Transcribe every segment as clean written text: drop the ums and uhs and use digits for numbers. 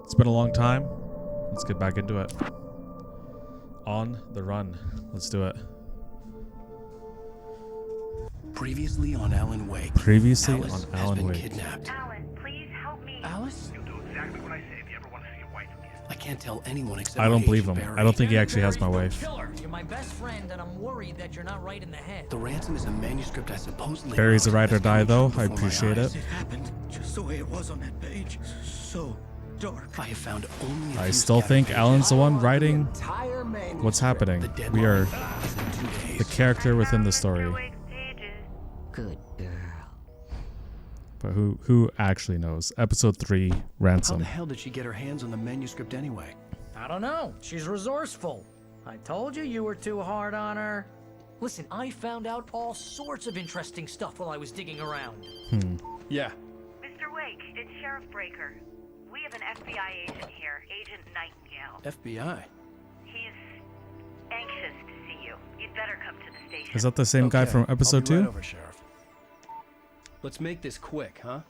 It's been a long time. Let's get back into it. On the run. Let's do it. Previously on Alan Wake. Previously Alice on Alan has been Wake. Kidnapped. Alan, please help me. Alice? You'll do exactly what I say if you ever want to see your wife again. I can't tell anyone except I don't my believe agent him. Barry. I don't think he actually has my wife. Killer. You're my best friend, and I'm worried that you're not right in the head. The ransom is a manuscript I supposedly Barry's a wrote ride or that's die, coming though. true I before my appreciate eyes. it. It happened just the way it was on that page. So dark. I have found only a I few still scattered think pages. Alan's the one I want writing the entire manuscript. what's happening. The deadline We are is in 2 days. the character within the story. Good girl. But who actually knows? Episode 3, How Ransom. the hell did she get her hands on the manuscript anyway? I don't know. She's resourceful. I told you were too hard on her. Listen, I found out all sorts of interesting stuff while I was digging around. Yeah. Mr. Wake, it's Sheriff Breaker. We have an FBI agent here, Agent Nightingale. FBI. He's anxious to see you. You'd better come to the station. Is that the same guy Okay, from episode I'll be 2? right over, Sheriff. Let's make this quick, huh?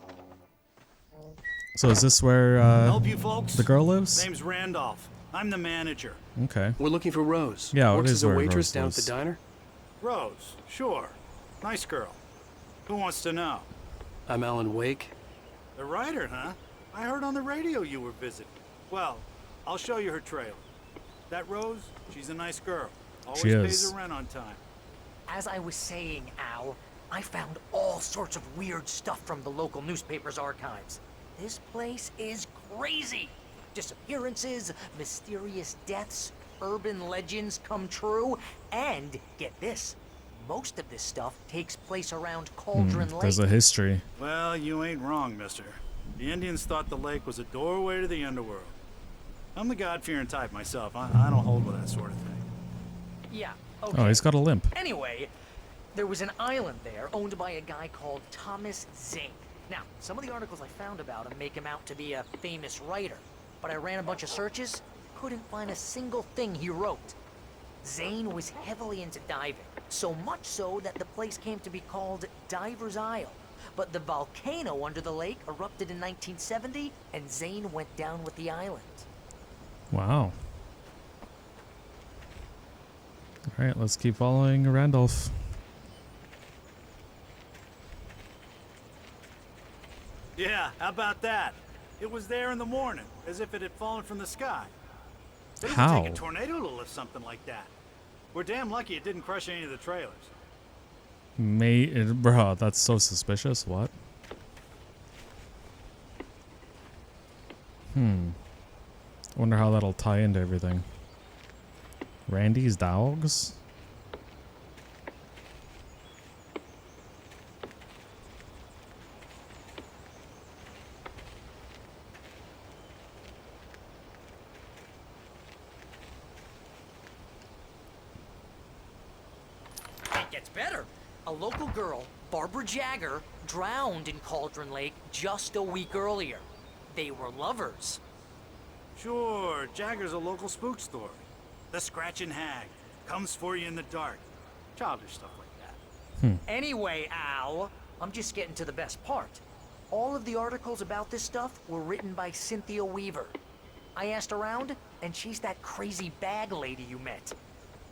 So is this where Help you folks? the girl lives? Name's Randolph. I'm the manager. Okay. We're looking for Rose. Yeah, it Works is as a where waitress Rose down at lives. the diner. Rose, sure. Nice girl. Who wants to know? I'm Alan Wake. The writer, huh? I heard on the radio you were visiting. Well, I'll show you her trailer. That Rose, she's a nice girl. Always She pays is. her rent on time. As I was saying, Al, I found all sorts of weird stuff from the local newspaper's archives. This place is crazy. Disappearances, mysterious deaths, urban legends come true, and get this, most of this stuff takes place around Cauldron Lake. There's a history. Well, you ain't wrong, mister. The Indians thought the lake was a doorway to the underworld. I'm the God-fearing type myself. I don't hold with that sort of thing. Yeah, okay. Oh, he's got a limp. Anyway, there was an island there owned by a guy called Thomas Zane. Now, some of the articles I found about him make him out to be a famous writer, but I ran a bunch of searches, couldn't find a single thing he wrote. Zane was heavily into diving, so much so that the place came to be called Diver's Isle. But the volcano under the lake erupted in 1970, and Zane went down with the island. Wow. All right, let's keep following Randolph. Yeah, how about that? It was there in the morning, as if it had fallen from the sky. It doesn't How? take a tornado to lift something like that. We're damn lucky it didn't crush any of the trailers. Bro, that's so suspicious. What? Wonder how that'll tie into everything. Randy's dogs? It gets better. A local girl, Barbara Jagger, drowned in Cauldron Lake just a week earlier. They were lovers. Sure, Jagger's a local spook story. The Scratching Hag comes for you in the dark. Childish stuff like that. Anyway, Al, I'm just getting to the best part. All of the articles about this stuff were written by Cynthia Weaver. I asked around, and she's that crazy bag lady you met.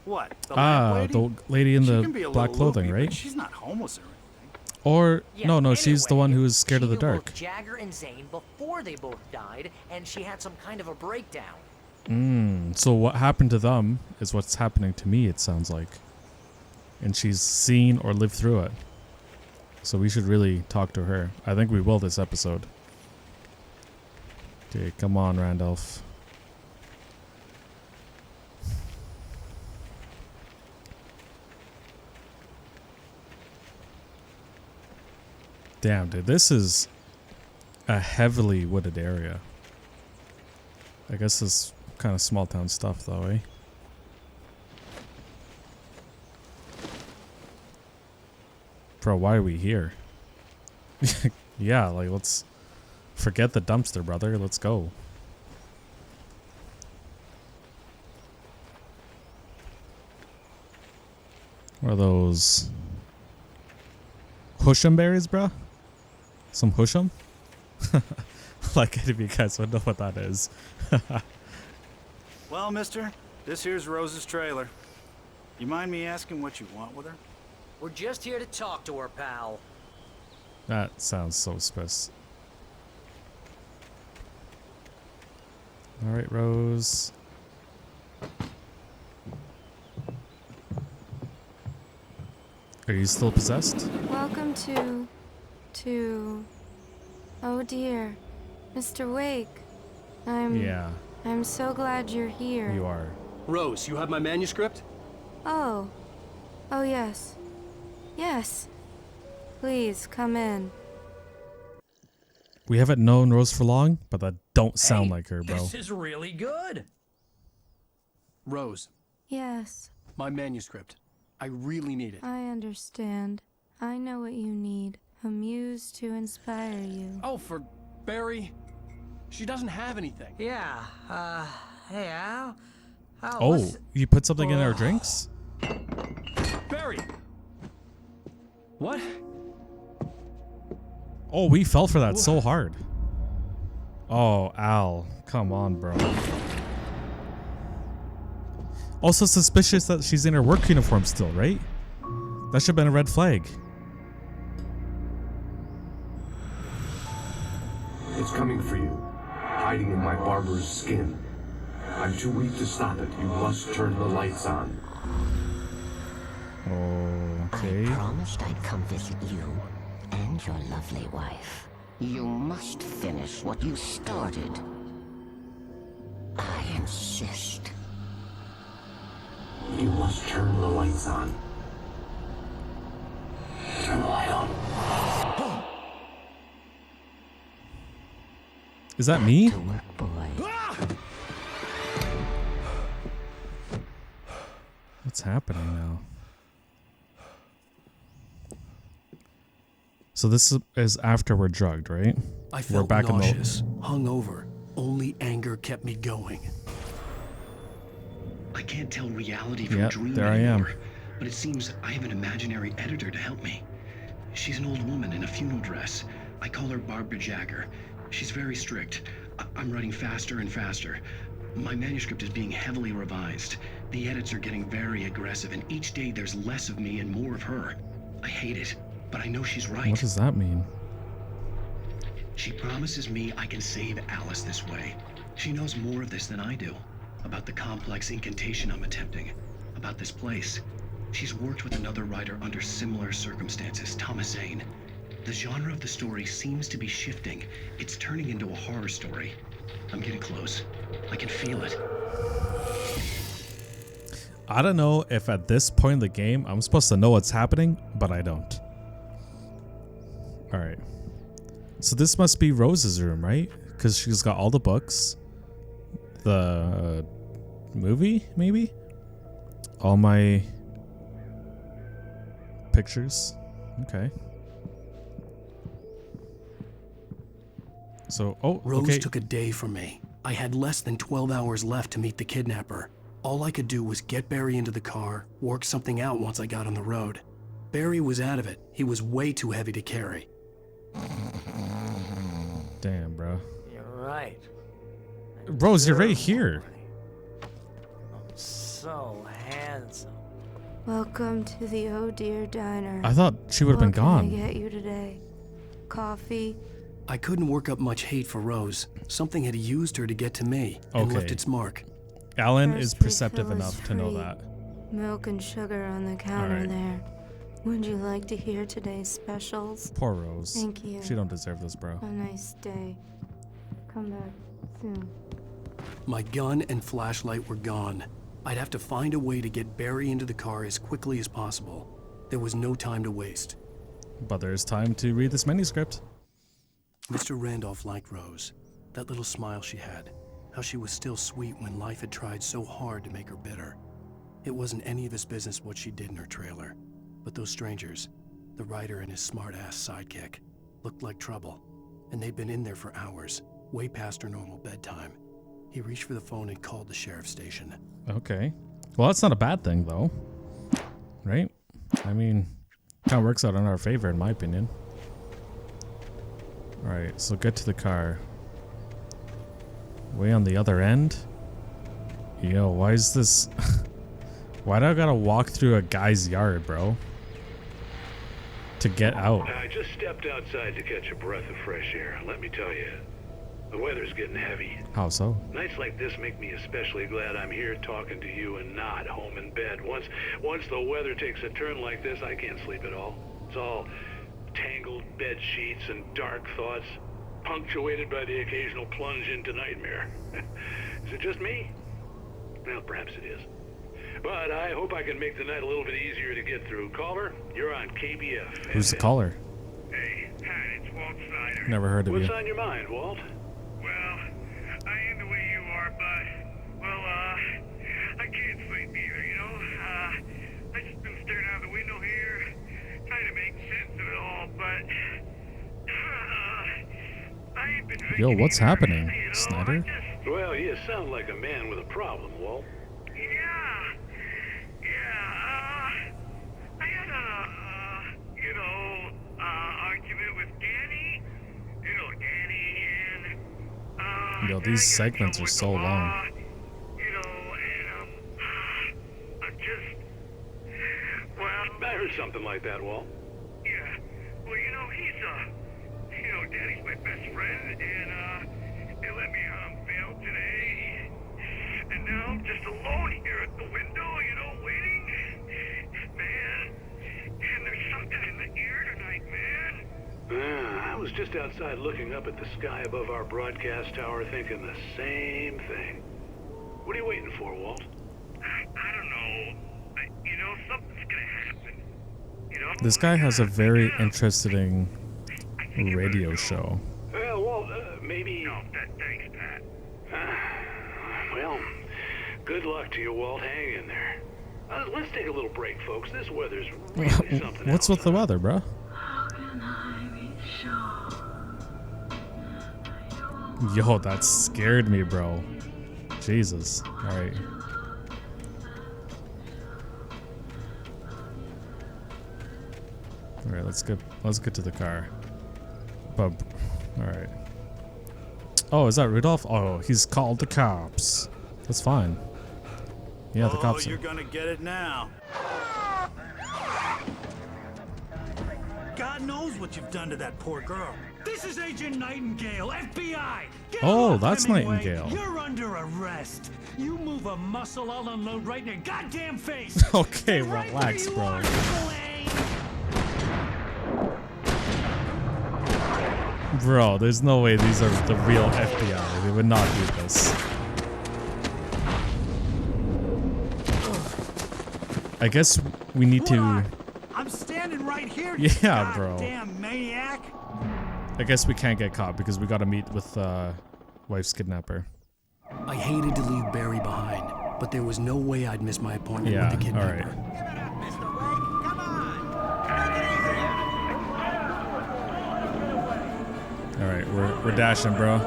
What? The lamp lady? The lady in She the can be a black little clothing, loopy, right? but she's not homeless or anything. Or Yeah, no, she's the anyway, one who's scared of the she dark. awoke Jagger and Zane before they both died, and she had some kind of a breakdown. So what happened to them is what's happening to me, it sounds like. And she's seen or lived through it. So we should really talk to her. I think we will this episode. Okay, come on, Randolph. Damn, dude, this is a heavily wooded area. I guess this kind of small town stuff though, eh? Bro, why are we here? Yeah, like let's forget the dumpster, brother. Let's go. What are those? Husham berries, bro? Some Husham? like any of you guys would know what that is. Well, mister, this here's Rose's trailer. You mind me asking what you want with her? We're just here to talk to her, pal. That sounds so suspicious. All right, Rose. Are you still possessed? Welcome to... Oh dear. Mr. Wake. Yeah, I'm so glad you're here. you are. Rose, you have my manuscript? Oh. Oh yes. Yes. Please, come in. We haven't known Rose for long, but that don't sound like her, bro. This is really good. Rose, Yes, my manuscript. I really need it. I understand. I know what you need. A muse to inspire you. Oh, for Barry. She doesn't have anything. Yeah, hey, Al? Oh, you put something in our drinks? Barry! What? Oh, we fell for that so hard. Oh, Al. Come on, bro. Also suspicious that she's in her work uniform still, right? That should have been a red flag. It's coming for you, hiding in my barber's skin. I'm too weak to stop it. You must turn the lights on. Okay. I promised I'd come visit you and your lovely wife. You must finish what you started. I insist. You must turn the lights on. Turn the light on. Is that me? To work, boy. What's happening now? So this is after we're drugged, right? I felt back in the- nauseous, hungover. Only anger kept me going. I can't tell reality from Yep, dream there I anymore, am. but it seems I have an imaginary editor to help me. She's an old woman in a funeral dress. I call her Barbara Jagger. She's very strict. I'm writing faster and faster. My manuscript is being heavily revised. The edits are getting very aggressive, and each day there's less of me and more of her. I hate it, but I know she's right. What does that mean? She promises me I can save Alice this way. She knows more of this than I do. About the complex incantation I'm attempting. About this place. She's worked with another writer under similar circumstances, Thomas Zane. The genre of the story seems to be shifting. It's turning into a horror story. I'm getting close. I can feel it. I don't know if at this point in the game I'm supposed to know what's happening, but I don't. Alright. So this must be Rose's room, right? Because she's got all the books. The movie, maybe? All my pictures. Okay. So, Rose okay. took a day from me. I had less than 12 hours left to meet the kidnapper. All I could do was get Barry into the car, work something out once I got on the road. Barry was out of it. He was way too heavy to carry. Damn, bro. You're right. Rose, you're right here. I'm so handsome. Welcome to the Oh Dear Diner. I thought she would have been What gone. can I get you today? Coffee? I couldn't work up much hate for Rose. Something had used her to get to me and Okay. left its mark. Alan First is perceptive refill is enough to know free. that. Milk and sugar on the counter Alright. there. Would you like to hear today's specials? Poor Rose. Thank you. She don't deserve this, bro. A nice day. Come back soon. My gun and flashlight were gone. I'd have to find a way to get Barry into the car as quickly as possible. There was no time to waste. But there's time to read this manuscript. Mr. Randolph liked Rose. That little smile she had. How she was still sweet when life had tried so hard to make her bitter. It wasn't any of his business what she did in her trailer. But those strangers, the writer and his smart-ass sidekick, looked like trouble. And they'd been in there for hours, way past her normal bedtime. He reached for the phone and called the sheriff's station. Okay. Well, that's not a bad thing, though. Right? I mean, kind of works out in our favor, in my opinion. Alright, so get to the car. Way on the other end? Yo, why is this... Why do I gotta walk through a guy's yard, bro? To get out. I just stepped outside to catch a breath of fresh air. Let me tell you, the weather's getting heavy. How so? Nights like this make me especially glad I'm here talking to you and not home in bed. Once the weather takes a turn like this, I can't sleep at all. It's all tangled bed sheets and dark thoughts, punctuated by the occasional plunge into nightmare. Is it just me? Well, perhaps it is. But I hope I can make the night a little bit easier to get through. Caller, you're on KBF. Who's the caller? Hey, hi, it's Walt Snyder. Never heard of you. What's on your mind, Walt? Well, I ain't the way you are, but, well, I can't sleep either, you know? I just been staring out the window here, trying to make sense of it all, but, I ain't been drinking Yo, what's either, happening, you know? Snyder? Well, you sound like a man with a problem, Walt. I had argument with Danny. You know, Danny and, Yo, these segments are so long. you know, and, I'm just, well... I heard something like that, Walt. Yeah, well, you know, he's, you know, Danny's my best friend, and, they let me, bail today. And now I'm just alone here at the window, you know, waiting. Man, and there's something in the air tonight, man. I was just outside looking up at the sky above our broadcast tower thinking the same thing. What are you waiting for, Walt? I don't know. You know, something's gonna happen. You know? This guy has a very interesting radio show. Well, Walt, maybe... No, thanks, Pat. Well, good luck to you, Walt. Hang in there. Let's take a little break, folks. This weather's really something What's with the weather, bro? Yo, that scared me, bro. Jesus. Alright. Alright, let's get to the car. Bub. Alright. Oh, is that Rudolph? Oh, he's called the cops. That's fine. Yeah, the cops. Oh, you're gonna get it now. God knows what you've done to that poor girl. This is Agent Nightingale, FBI! Get Oh, off, that's Hemingway. Nightingale. You're under arrest. You move a muscle, I'll unload right in your goddamn face. Okay, Right relax, where you bro. are, Bro, there's no way these are the real FBI. They would not do this. I guess we need to... I'm standing right here. Yeah, bro. Damn maniac. I guess we can't get caught because we gotta meet with wife's kidnapper. I hated to leave Barry behind, but there was no way I'd miss my appointment with the kidnapper. Alright. Alright, we're dashing, bro.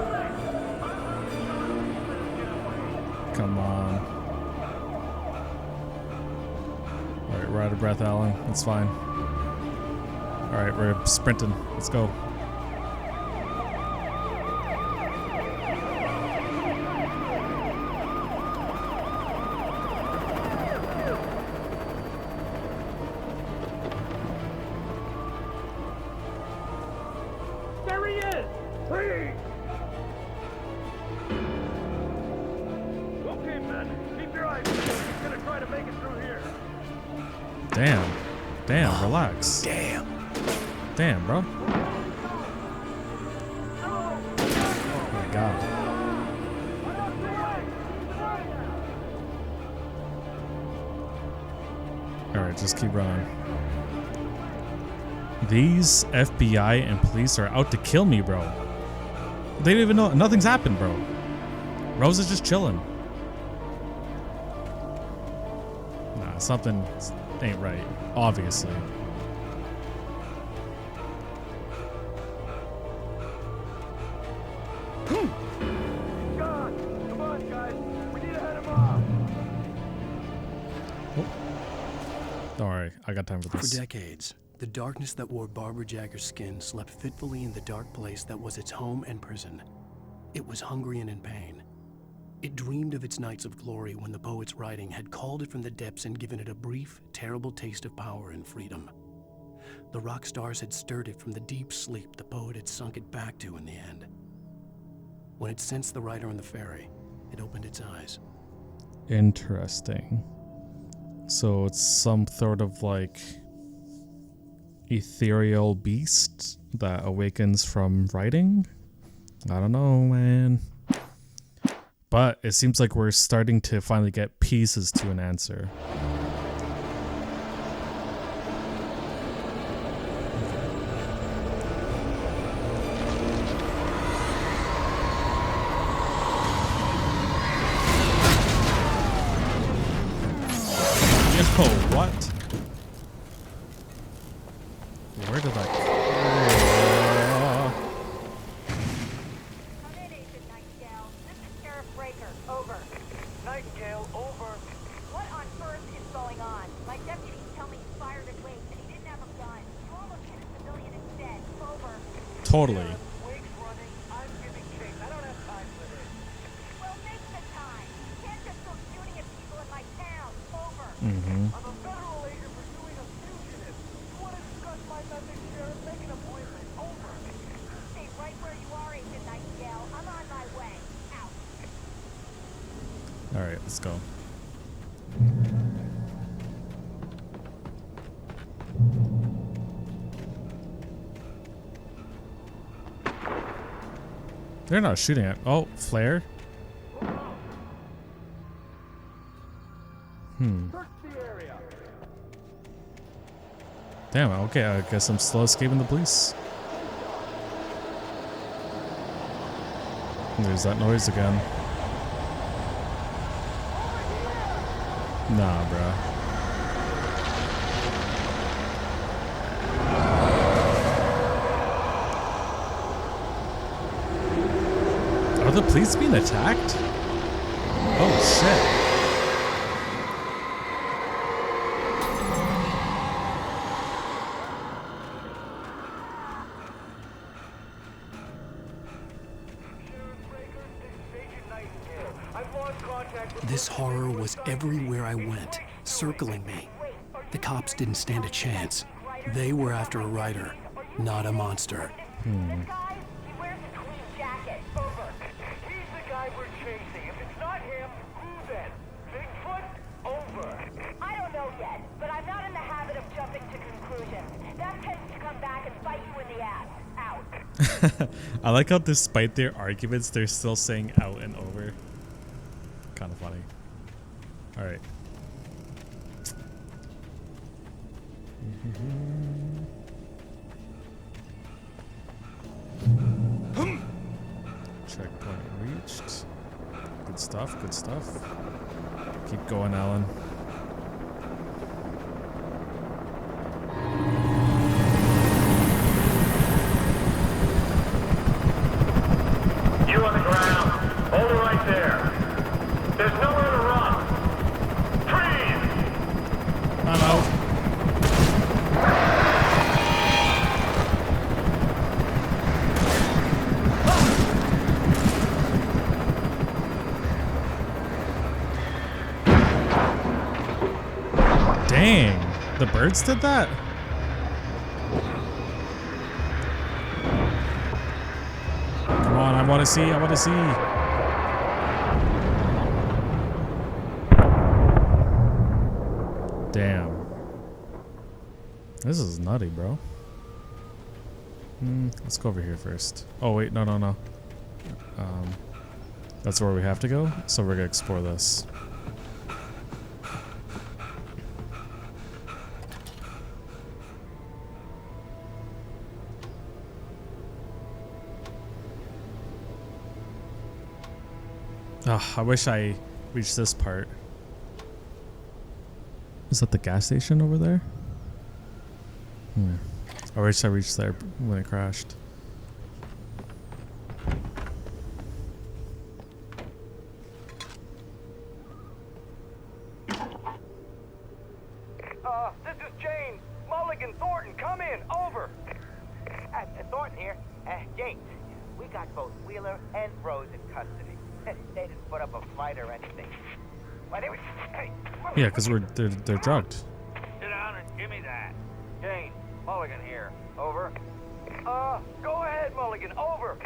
Come on. Alright, we're out of breath, Alan. It's fine. Alright, we're sprinting. Let's go. There he is! Hey! Okay, man. Keep your eyes open. He's gonna try to make it through here. Damn. Damn, relax. Damn. Damn, bro. Oh my god. Alright, just keep running. These FBI and police are out to kill me, bro. They don't even know. Nothing's happened, bro. Rose is just chilling. Nah, something ain't right. Obviously. God, come on, guys. We need to head him off. Don't worry, I got time for For this. decades, the darkness that wore Barbara Jagger's skin slept fitfully in the dark place that was its home and prison. It was hungry and in pain, It dreamed of its nights of glory when the poet's writing had called it from the depths and given it a brief, terrible taste of power and freedom. The rock stars had stirred it from the deep sleep the poet had sunk it back to in the end. When it sensed the writer on the ferry, it opened its eyes. Interesting. So it's some sort of like ethereal beast that awakens from writing? I don't know, man. But it seems like we're starting to finally get pieces to an answer. Yo, what? Where did I... Over. Nightingale, over. What on earth is going on? My deputies tell me he fired at Wake and he didn't have a gun. You almost hit a civilian instead. Over. Totally. Wake's running. I'm giving chase. I don't have time for this. Well, make the time. You can't just go shooting at people in my town. Over. Mm-hmm. I'm a federal agent pursuing a fugitive. You want to discuss my message, Sheriff? Make an appointment. Over. Stay right where you are, Agent Nightingale. I'm on my way. Out. All right, let's go. They're not shooting at... Oh, flare? Damn, okay, I guess I'm still escaping the police. There's that noise again. Nah, bruh. Are the police being attacked? Oh shit. This horror was everywhere I went, circling me. The cops didn't stand a chance. They were after a writer, not a monster. He wears a clean jacket. Over. He's the guy we're chasing. If it's not him, who then? Bigfoot? Over. I don't know yet, but I'm not in the habit of jumping to conclusions. That tends to come back and bite you in the ass. Out. I like how despite their arguments, they're still saying out and over. Kind of funny. All right. Checkpoint reached. Good stuff, good stuff. Keep going, Alan. You on the ground. Hold it right there. There's nowhere to run. Freeze! I'm out. Dang, the birds did that? Come on, I want to see, I want to see. Damn. This is nutty, bro. Let's go over here first. Oh, wait, no. That's where we have to go, so we're gonna explore this. I wish I reached this part. Is that the gas station over there? I wish I reached there when it crashed. This is James. Mulligan Thornton, come in. Over. Thornton here. James, we got both Wheeler and Rose in custody. They didn't put up a fight or anything. Why, they were... Hey, Yeah, because they're drugged. sit down and give me that. Jane, Mulligan here. Over. Go ahead, Mulligan. Over.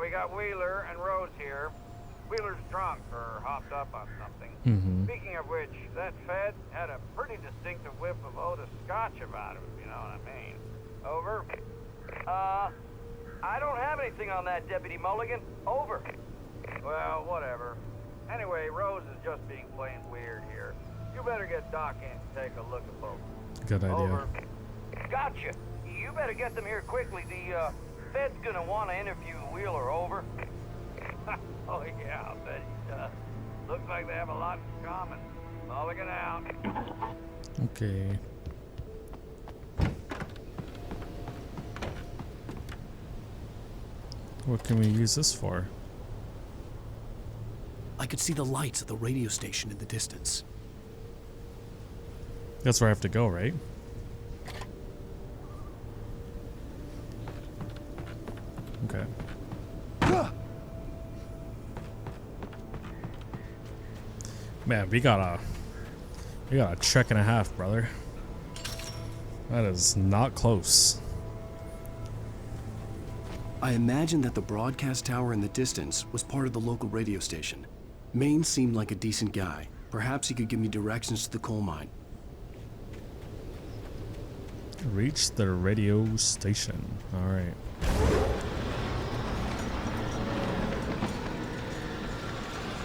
We got Wheeler and Rose here. Wheeler's drunk or hopped up on something. Speaking of which, that Fed had a pretty distinctive whiff of Otis Scotch about him, if you know what I mean. Over. I don't have anything on that, Deputy Mulligan. Over. Well, whatever. Anyway, Rose is just being plain weird here. You better get Doc in to take a look at both. Good idea. Over. Gotcha. You better get them here quickly. The Fed's gonna want to interview Wheeler. Over. Oh yeah, I'll bet he does. Looks like they have a lot in common. Mulligan out. Okay. What can we use this for? I could see the lights of the radio station in the distance. That's where I have to go, right? Okay. Man, we got a trek and a half, brother. That is not close. I imagined that the broadcast tower in the distance was part of the local radio station. Maine seemed like a decent guy. Perhaps he could give me directions to the coal mine. Reach the radio station. All right.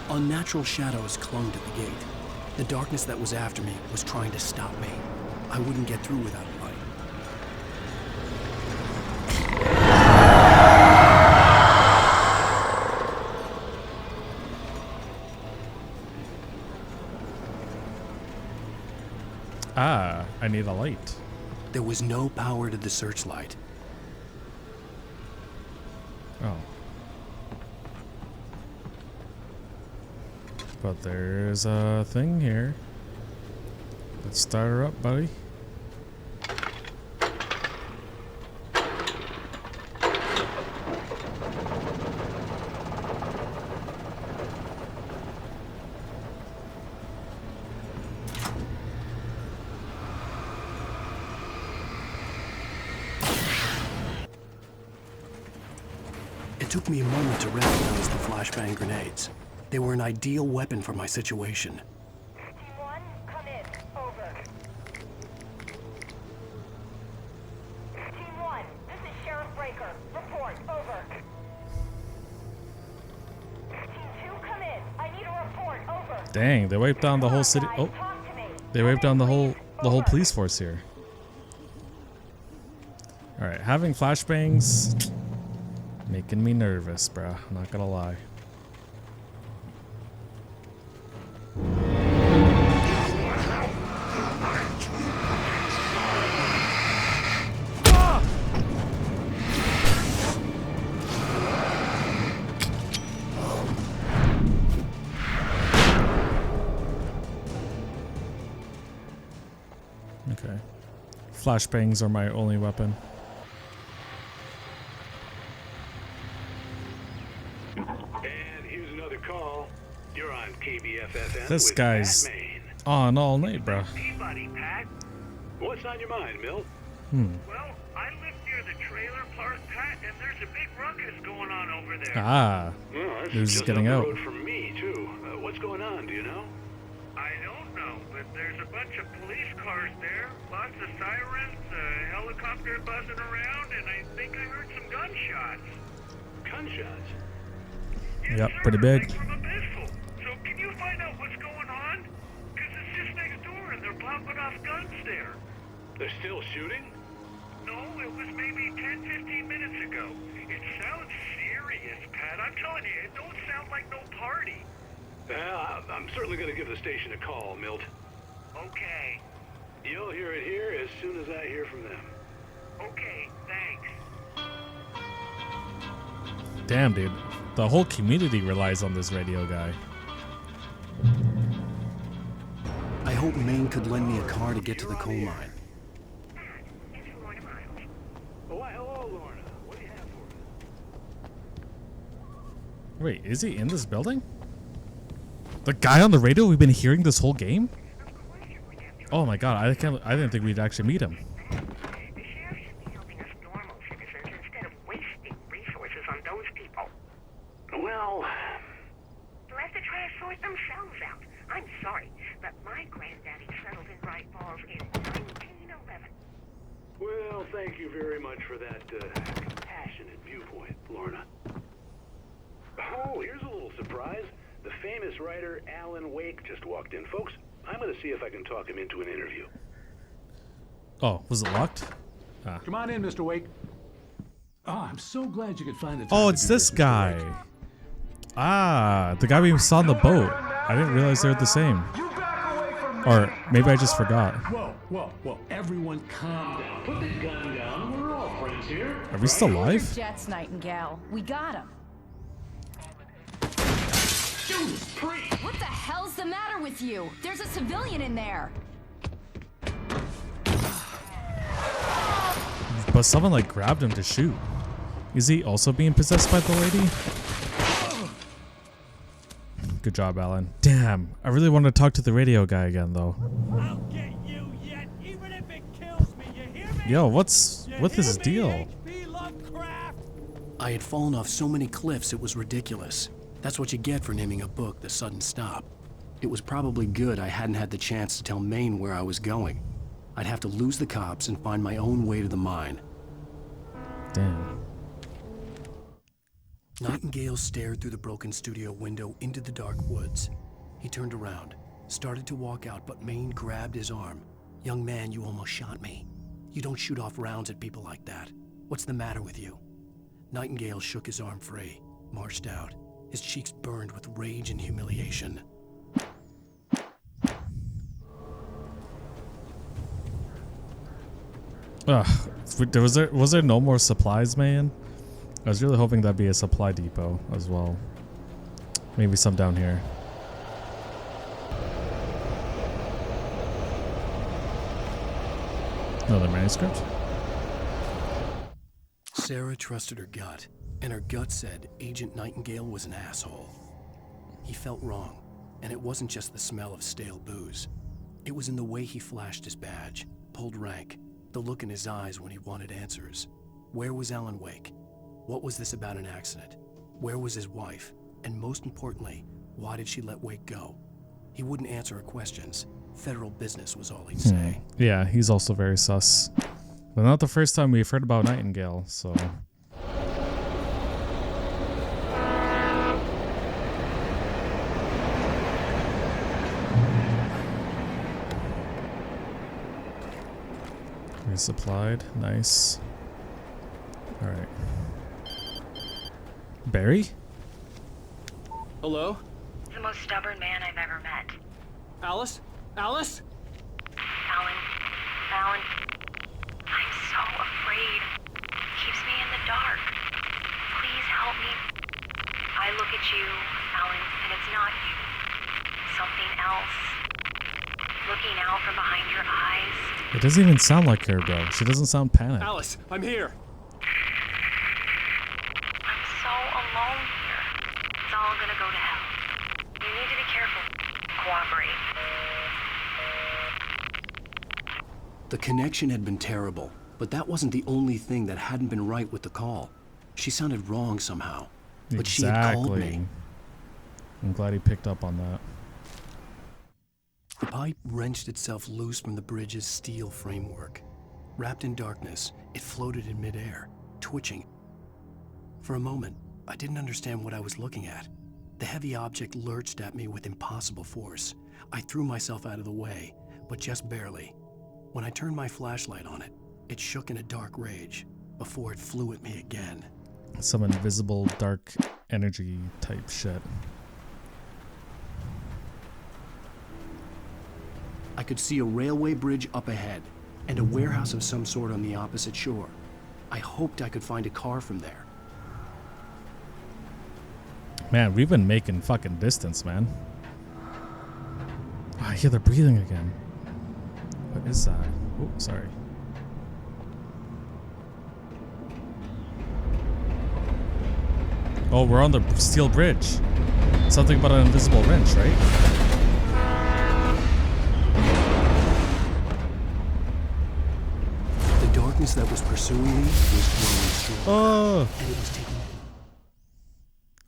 Unnatural shadows clung to the gate. The darkness that was after me was trying to stop me. I wouldn't get through without a light. Ah, I need a light. There was no power to the searchlight. Oh. But there's a thing here. Let's start her up, buddy. It took me a moment to recognize the flashbang grenades. They were an ideal weapon for my situation. Team 1, come in. Over. Team 1, this is Sheriff Breaker. Report. Over. Team 2, come in. I need a report. Over. Dang, they wiped down the whole city. Oh, they wiped down the whole police force here. All right, having flashbangs making me nervous, bruh. I'm not gonna lie. Okay. Flashbangs are my only weapon. And here's another call. You're on KBFFM. This with guy's Pat Maine. on all night, bro. Peabody, Pat. What's on your mind, Milt? Well, I live near the trailer park, Pat, and there's a big ruckus going on over there. Ah, Well, that's news is just getting up out. the road from me, too. What's going on, do you know? I don't know, but there's a bunch of police cars there, lots of sirens, a helicopter buzzing around, and I think I heard some gunshots. Gunshots? Yep, pretty big. Like from a pistol. So can you find out what's going on? Because it's just next door, and they're popping off guns there. They're still shooting? No, it was maybe 10, 15 minutes ago. It sounds serious, Pat. I'm telling you, it don't sound like no party. Well, I'm certainly going to give the station a call, Milt. Okay. You'll hear it here as soon as I hear from them. Okay, thanks. Damn, dude. The whole community relies on this radio guy. I hope Maine could lend me a car to get to the coal mine. Oh, why, hello, Lorna. What do you have Wait, is he in this building? The guy on the radio we've been hearing this whole game? Oh my god, I didn't think we'd actually meet him. The sheriff should be helping us normal citizens instead of wasting resources on those people. Well, They'll have to try to sort themselves out. I'm sorry, but my granddaddy settled in Bright Falls in 1911. well, thank you very much for that compassionate viewpoint, Lorna. Oh, here's a little surprise. The famous writer Alan Wake just walked in. Folks, I'm going to see if I can talk him into an interview. Oh, was it locked? Ah. Come on in, Mr. Wake. Oh, I'm so glad you could find the time. Oh, it's this guy. Ah, the guy we saw on the boat. I didn't realize they were the same. Or maybe I just forgot. Whoa, whoa, whoa. Everyone calm down. Put the gun down. We're all friends here. Are we still alive? Jets, Nightingale. We got him. What the hell's the matter with you? There's a civilian in there. But someone like grabbed him to shoot. Is he also being possessed by the lady? Good job, Alan. Damn, I really want to talk to the radio guy again, though. I'll get you yet, even if it kills me. You hear me? Yo, what's with his deal? I had fallen off so many cliffs it was ridiculous. That's what you get for naming a book The Sudden Stop. It was probably good I hadn't had the chance to tell Maine where I was going. I'd have to lose the cops and find my own way to the mine. Damn. Nightingale stared through the broken studio window into the dark woods. He turned around, started to walk out, but Maine grabbed his arm. "Young man, you almost shot me. You don't shoot off rounds at people like that. What's the matter with you?" Nightingale shook his arm free, marched out. His cheeks burned with rage and humiliation. Ugh, was there no more supplies, man? I was really hoping that'd be a supply depot as well. Maybe some down here. Another manuscript? Sarah trusted her gut, and her gut said Agent Nightingale was an asshole. He felt wrong, and it wasn't just the smell of stale booze. It was in the way he flashed his badge, pulled rank, the look in his eyes when he wanted answers. Where was Alan Wake? What was this about an accident? Where was his wife? And most importantly, why did she let Wake go? He wouldn't answer her questions. Federal business was all he'd say. Yeah, he's also very sus. But not the first time we've heard about Nightingale, so... Resupplied, nice. Alright. Barry? Hello? The most stubborn man I've ever met. Alice? Alice? Alan, I'm so afraid. It keeps me in the dark. Please help me. I look at you, Alan, and it's not you. Something else. Looking out from behind your eyes. It doesn't even sound like her, bro. She doesn't sound panicked. Alice, I'm here. I'm so alone here. It's all gonna go to hell. You need to be careful. Cooperate. The connection had been terrible, but that wasn't the only thing that hadn't been right with the call. She sounded wrong somehow, but she had called me. I'm glad he picked up on that. The pipe wrenched itself loose from the bridge's steel framework. Wrapped in darkness, it floated in midair, twitching. For a moment, I didn't understand what I was looking at. The heavy object lurched at me with impossible force. I threw myself out of the way, but just barely. When I turned my flashlight on it, it shook in a dark rage before it flew at me again. Some invisible dark energy type shit. I could see a railway bridge up ahead and a warehouse of some sort on the opposite shore. I hoped I could find a car from there. Man, we've been making fucking distance, man. Oh, I hear they're breathing again. What is that? Oh, sorry. Oh, we're on the steel bridge. Something about an invisible wrench, right? The darkness that was pursuing me was growing stronger. Oh. And it was taking...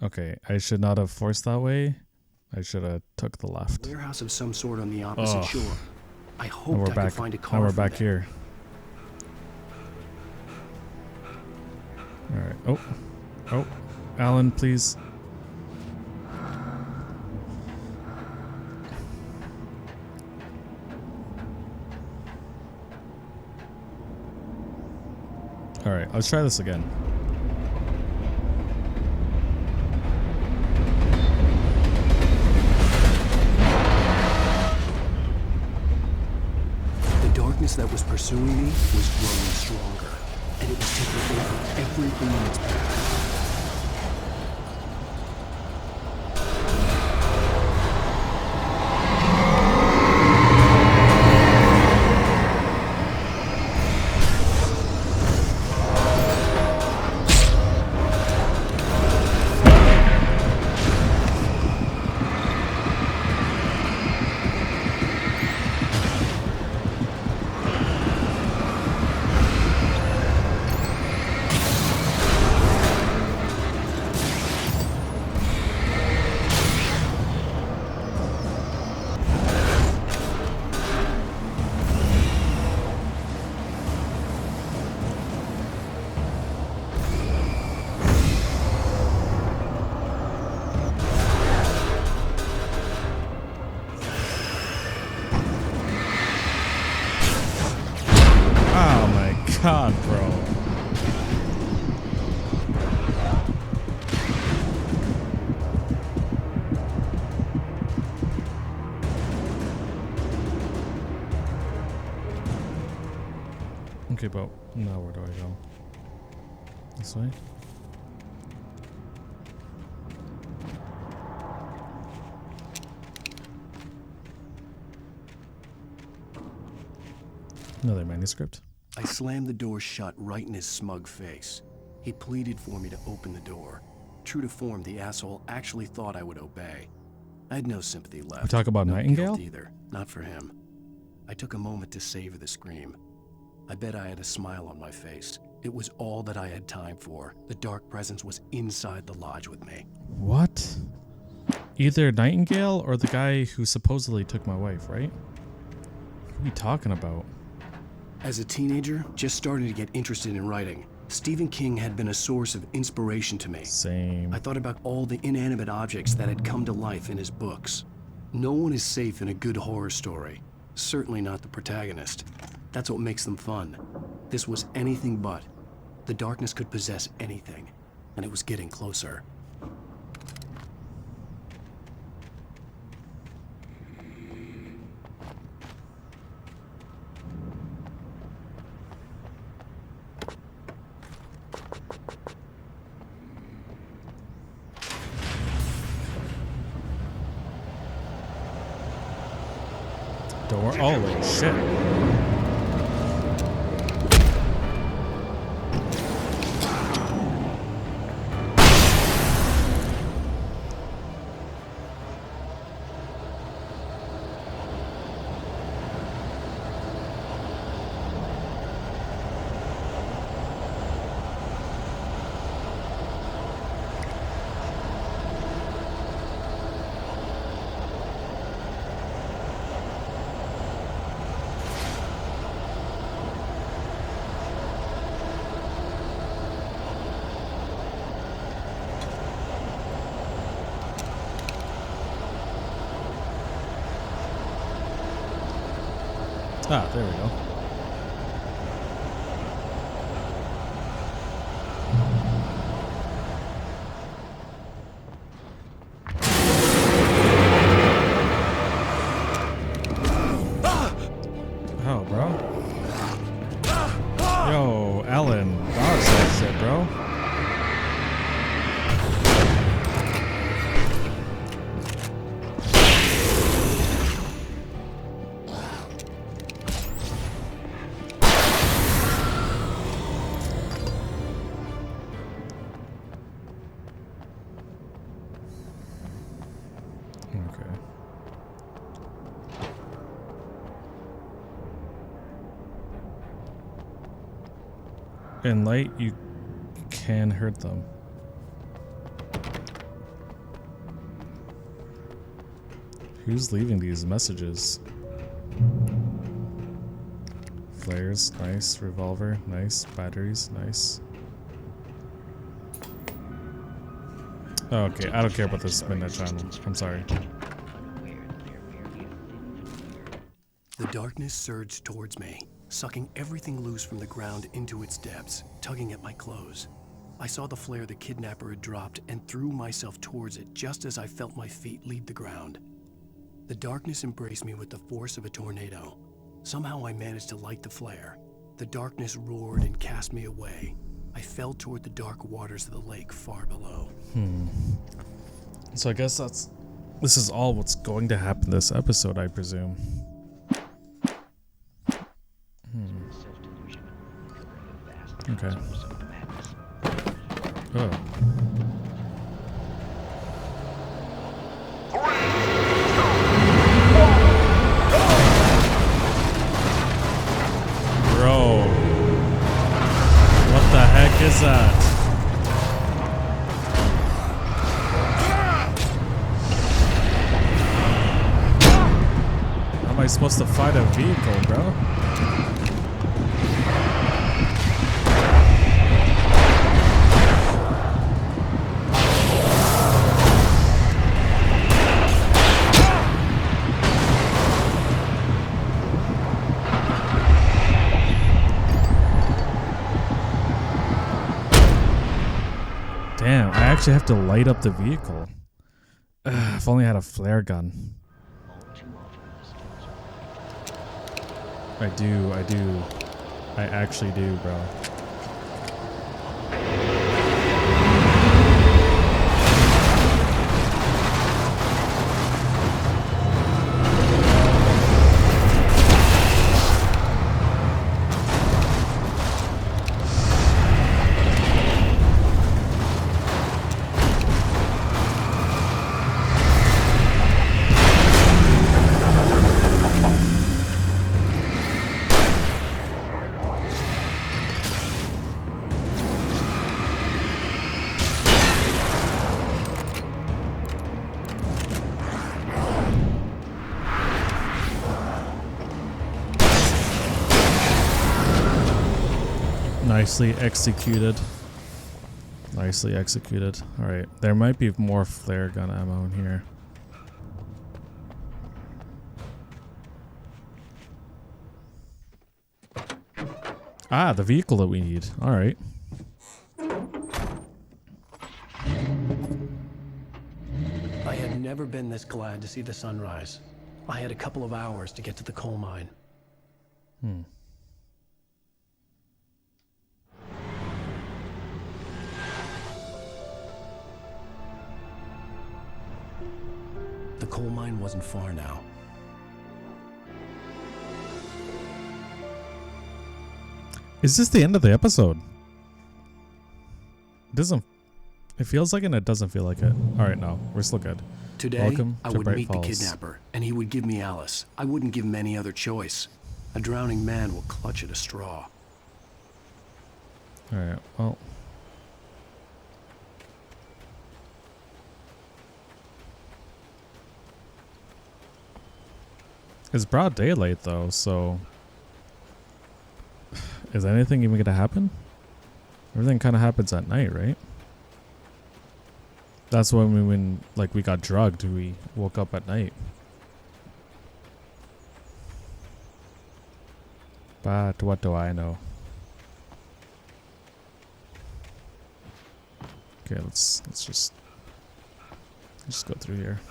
Okay, I should not have forced that way. I should have took the left. Warehouse of some sort on the opposite shore. I hoped we're I back. could find a car. Now we're from back there. here. All right. Oh, oh, Alan, please. All right, let's try this again. The darkness that was pursuing me was growing stronger, and it was taking over everything in its path. God, bro. Okay, but now where do I go? This way? Another manuscript. I slammed the door shut right in his smug face. He pleaded for me to open the door. True to form, the asshole actually thought I would obey. I had no sympathy left. We talk about no Nightingale? guilt either. Not for him. I took a moment to savor the scream. I bet I had a smile on my face. It was all that I had time for. The dark presence was inside the lodge with me. What? Either Nightingale or the guy who supposedly took my wife, right? What are we talking about? As a teenager, just starting to get interested in writing, Stephen King had been a source of inspiration to me. Same. I thought about all the inanimate objects that had come to life in his books. No one is safe in a good horror story. Certainly not the protagonist. That's what makes them fun. This was anything but. The darkness could possess anything, and it was getting closer. Door. Oh, shit. Ah, there we go. Oh, bro. Yo, Alan, dodge that shit, bro. In light, you can hurt them. Who's leaving these messages? Flares, nice. Revolver, nice. Batteries, nice. Oh, okay, I don't care about this midnight channel. I'm sorry. The darkness surged towards me, sucking everything loose from the ground into its depths, tugging at my clothes. I saw the flare the kidnapper had dropped and threw myself towards it just as I felt my feet leave the ground. The darkness embraced me with the force of a tornado. Somehow I managed to light the flare. The darkness roared and cast me away. I fell toward the dark waters of the lake far below. So I guess this is all what's going to happen this episode, I presume. Okay. Oh. Bro. What the heck is that? How am I supposed to fight a vehicle, bro? Damn, I actually have to light up the vehicle. If only I had a flare gun. I do. I actually do, bro. Nicely executed. Nicely executed. Alright, there might be more flare gun ammo in here. Ah, the vehicle that we need. Alright. I had never been this glad to see the sunrise. I had a couple of hours to get to the coal mine. The coal mine wasn't far now. Is this the end of the episode? It feels like it and it doesn't feel like it. Alright, no. We're still good. Today, Welcome I to would Bright meet Falls. the kidnapper, and he would give me Alice. I wouldn't give him any other choice. A drowning man will clutch at a straw. Alright, well. It's broad daylight though, so is anything even gonna happen? Everything kind of happens at night, right? That's when we got drugged, we woke up at night. But what do I know? Okay, let's just go through here.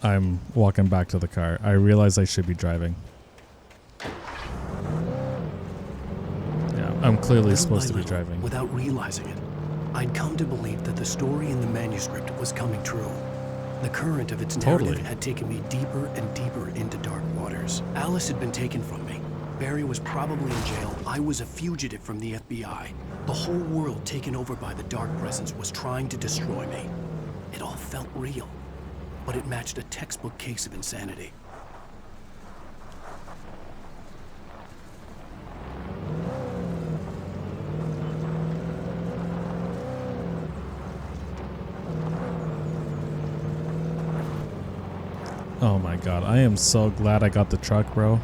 I'm walking back to the car. I realize I should be driving. Yeah, I'm clearly supposed to be driving. Without realizing it, I'd come to believe that the story in the manuscript was coming true. The current of its narrative had taken me deeper and deeper into dark waters. Alice had been taken from me, Barry was probably in jail, I was a fugitive from the FBI. The whole world taken over by the Dark Presence was trying to destroy me. It all felt real, but it matched a textbook case of insanity. Oh my god, I am so glad I got the truck, bro.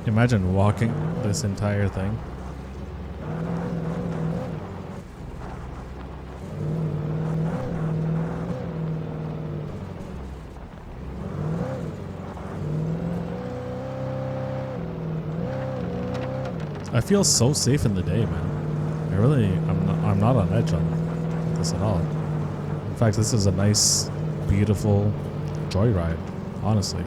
Imagine walking this entire thing. I feel so safe in the day, man. I'm not on edge on this at all. In fact, this is a nice, beautiful joyride, honestly.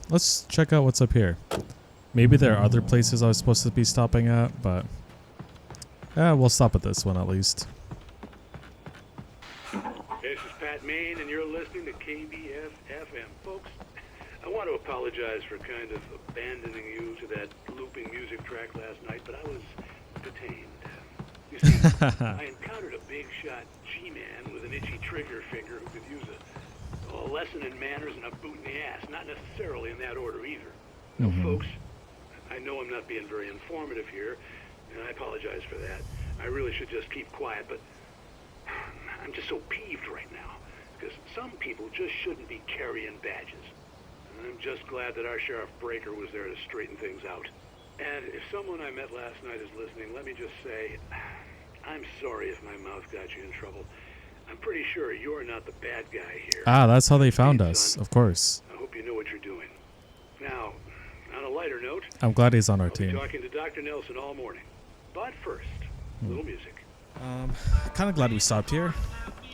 Let's check out what's up here. Maybe there are other places I was supposed to be stopping at, but we'll stop at this one at least. This is Pat Maine, and you're listening to KBF-FM. Folks, I want to apologize for kind of abandoning you to that looping music track last night, but I was detained. You see, I encountered a big-shot G-man with an itchy trigger finger who could use a lesson in manners and a boot in the ass. Not necessarily in that order either. Now, folks, I know I'm not being very informative here, and I apologize for that. I really should just keep quiet, but I'm just so peeved right now, because some people just shouldn't be carrying badges. And I'm just glad that our Sheriff Breaker was there to straighten things out. And if someone I met last night is listening, let me just say, I'm sorry if my mouth got you in trouble. I'm pretty sure you're not the bad guy here. Ah, that's how they found us, of course. I hope you know what you're doing. Now, on a lighter note, I'm glad he's on our I'll be team. talking to Dr. Nelson all morning. But first, a little music. Kind of glad we stopped here.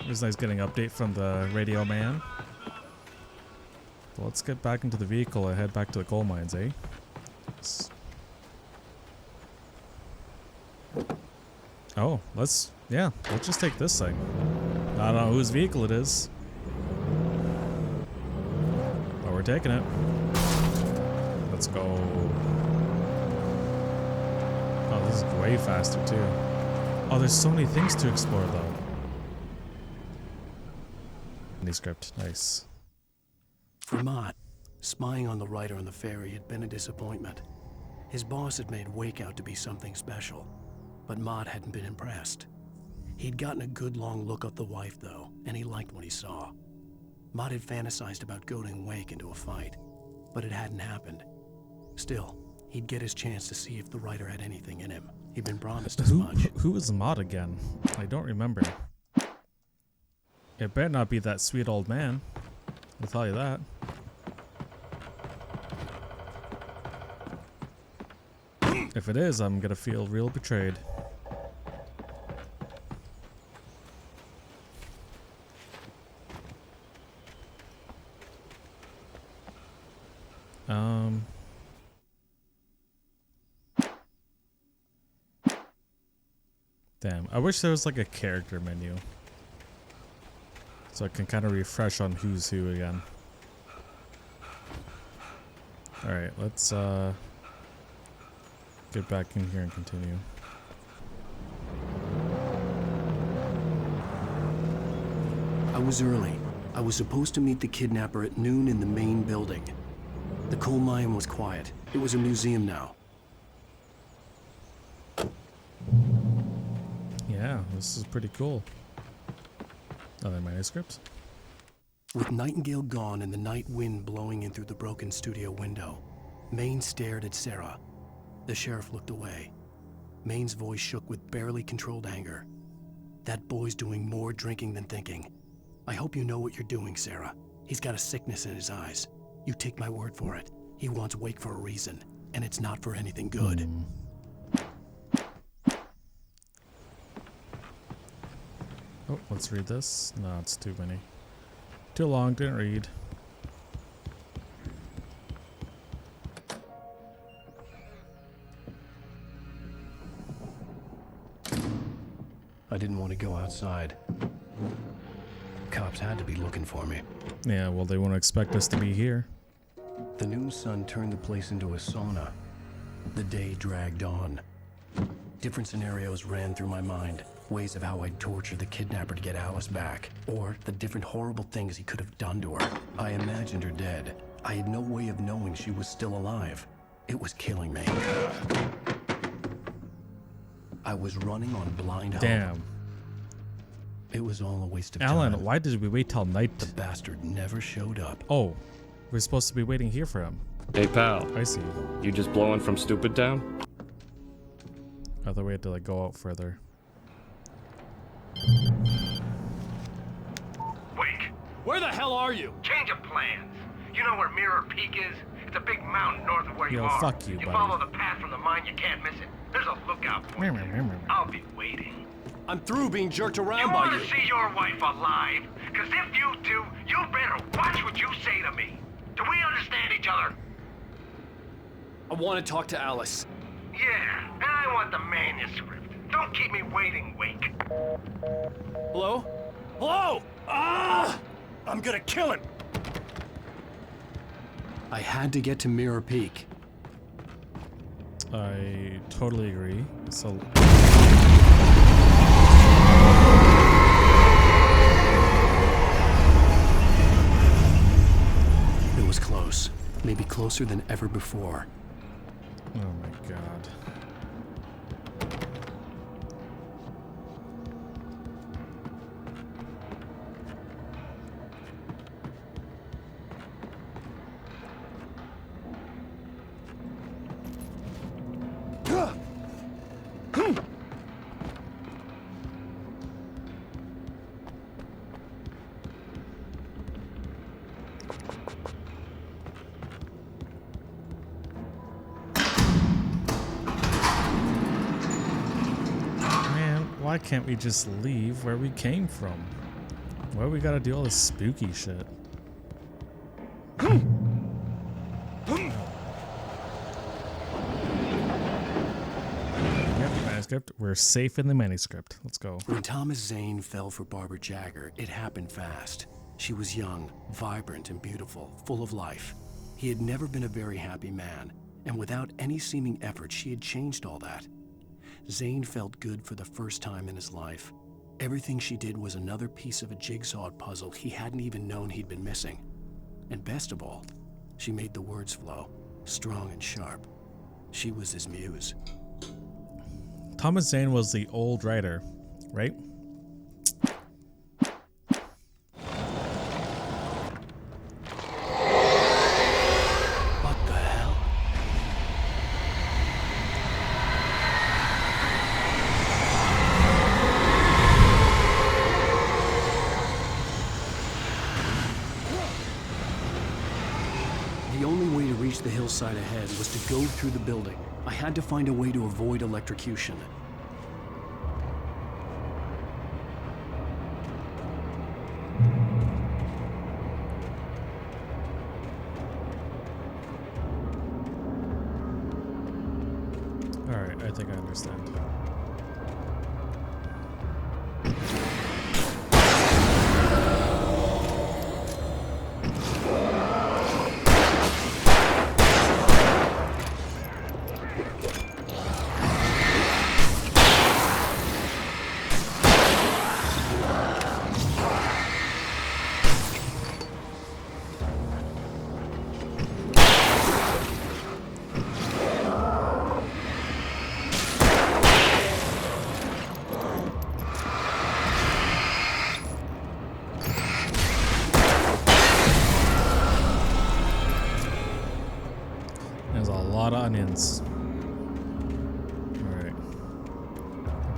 It was nice getting an update from the radio man. But let's get back into the vehicle and head back to the coal mines, eh? Let's just take this thing. I don't know whose vehicle it is, but we're taking it. Let's go. Oh, this is way faster too. Oh, there's so many things to explore though. Manuscript, nice. For Mott, spying on the writer on the ferry had been a disappointment. His boss had made Wake out to be something special, but Mott hadn't been impressed. He'd gotten a good long look at the wife, though, and he liked what he saw. Mott had fantasized about goading Wake into a fight, but it hadn't happened. Still, he'd get his chance to see if the writer had anything in him. He'd been promised as much. Who is Mott again? I don't remember. It better not be that sweet old man. I'll tell you that. If it is, I'm gonna feel real betrayed. Damn, I wish there was like a character menu, so I can kind of refresh on who's who again. Alright, let's get back in here and continue. I was early. I was supposed to meet the kidnapper at noon in the main building. The coal mine was quiet. It was a museum now. Yeah, this is pretty cool. Another manuscript. With Nightingale gone and the night wind blowing in through the broken studio window, Maine stared at Sarah. The sheriff looked away. Maine's voice shook with barely controlled anger. That boy's doing more drinking than thinking. I hope you know what you're doing, Sarah. He's got a sickness in his eyes. You take my word for it. He wants Wake for a reason, and it's not for anything good. Oh, let's read this. No, it's too many. Too long, didn't read. I didn't want to go outside. Cops had to be looking for me. Yeah, well, they won't expect us to be here. The noon sun turned the place into a sauna. The day dragged on. Different scenarios ran through my mind. Ways of how I'd torture the kidnapper to get Alice back. Or the different horrible things he could have done to her. I imagined her dead. I had no way of knowing she was still alive. It was killing me. I was running on blind hope. Damn. It was all a waste of Alan, time. why did we wait till night? The bastard never showed up. Oh, we're supposed to be waiting here for him. Hey, pal. I see. You just blowing from Stupid Town? I thought we had to like go out further. Wake! Where the hell are you? Change of plans. You know where Mirror Peak is? It's a big mountain north of where you Yo, are. fuck you, You buddy. follow the path from the mine, you can't miss it. There's a lookout point. I'll be waiting. I'm through being jerked around You by want you. to see your wife alive? Because if you do, you better watch what you say to me. Do we understand each other? I want to talk to Alice. Yeah, and I want the manuscript. Don't keep me waiting, Wake. Hello? Hello? Ah! I'm gonna kill him. I had to get to Mirror Peak. I totally agree. So. It was close. Maybe closer than ever before. Oh my god. Why can't we just leave where we came from? Why we gotta do all this spooky shit? Manuscript. We're safe in the manuscript. Let's go. When Thomas Zane fell for Barbara Jagger, it happened fast. She was young, vibrant, and beautiful, full of life. He had never been a very happy man, and without any seeming effort, she had changed all that. Zane felt good for the first time in his life. Everything she did was another piece of a jigsaw puzzle he hadn't even known he'd been missing. And best of all, she made the words flow, strong and sharp. She was his muse. Thomas Zane was the old writer, right? What the hell? The only way to reach the hillside ahead was to go through the building. I had to find a way to avoid electrocution. Alright, I think I understand. There's a lot of onions. Alright.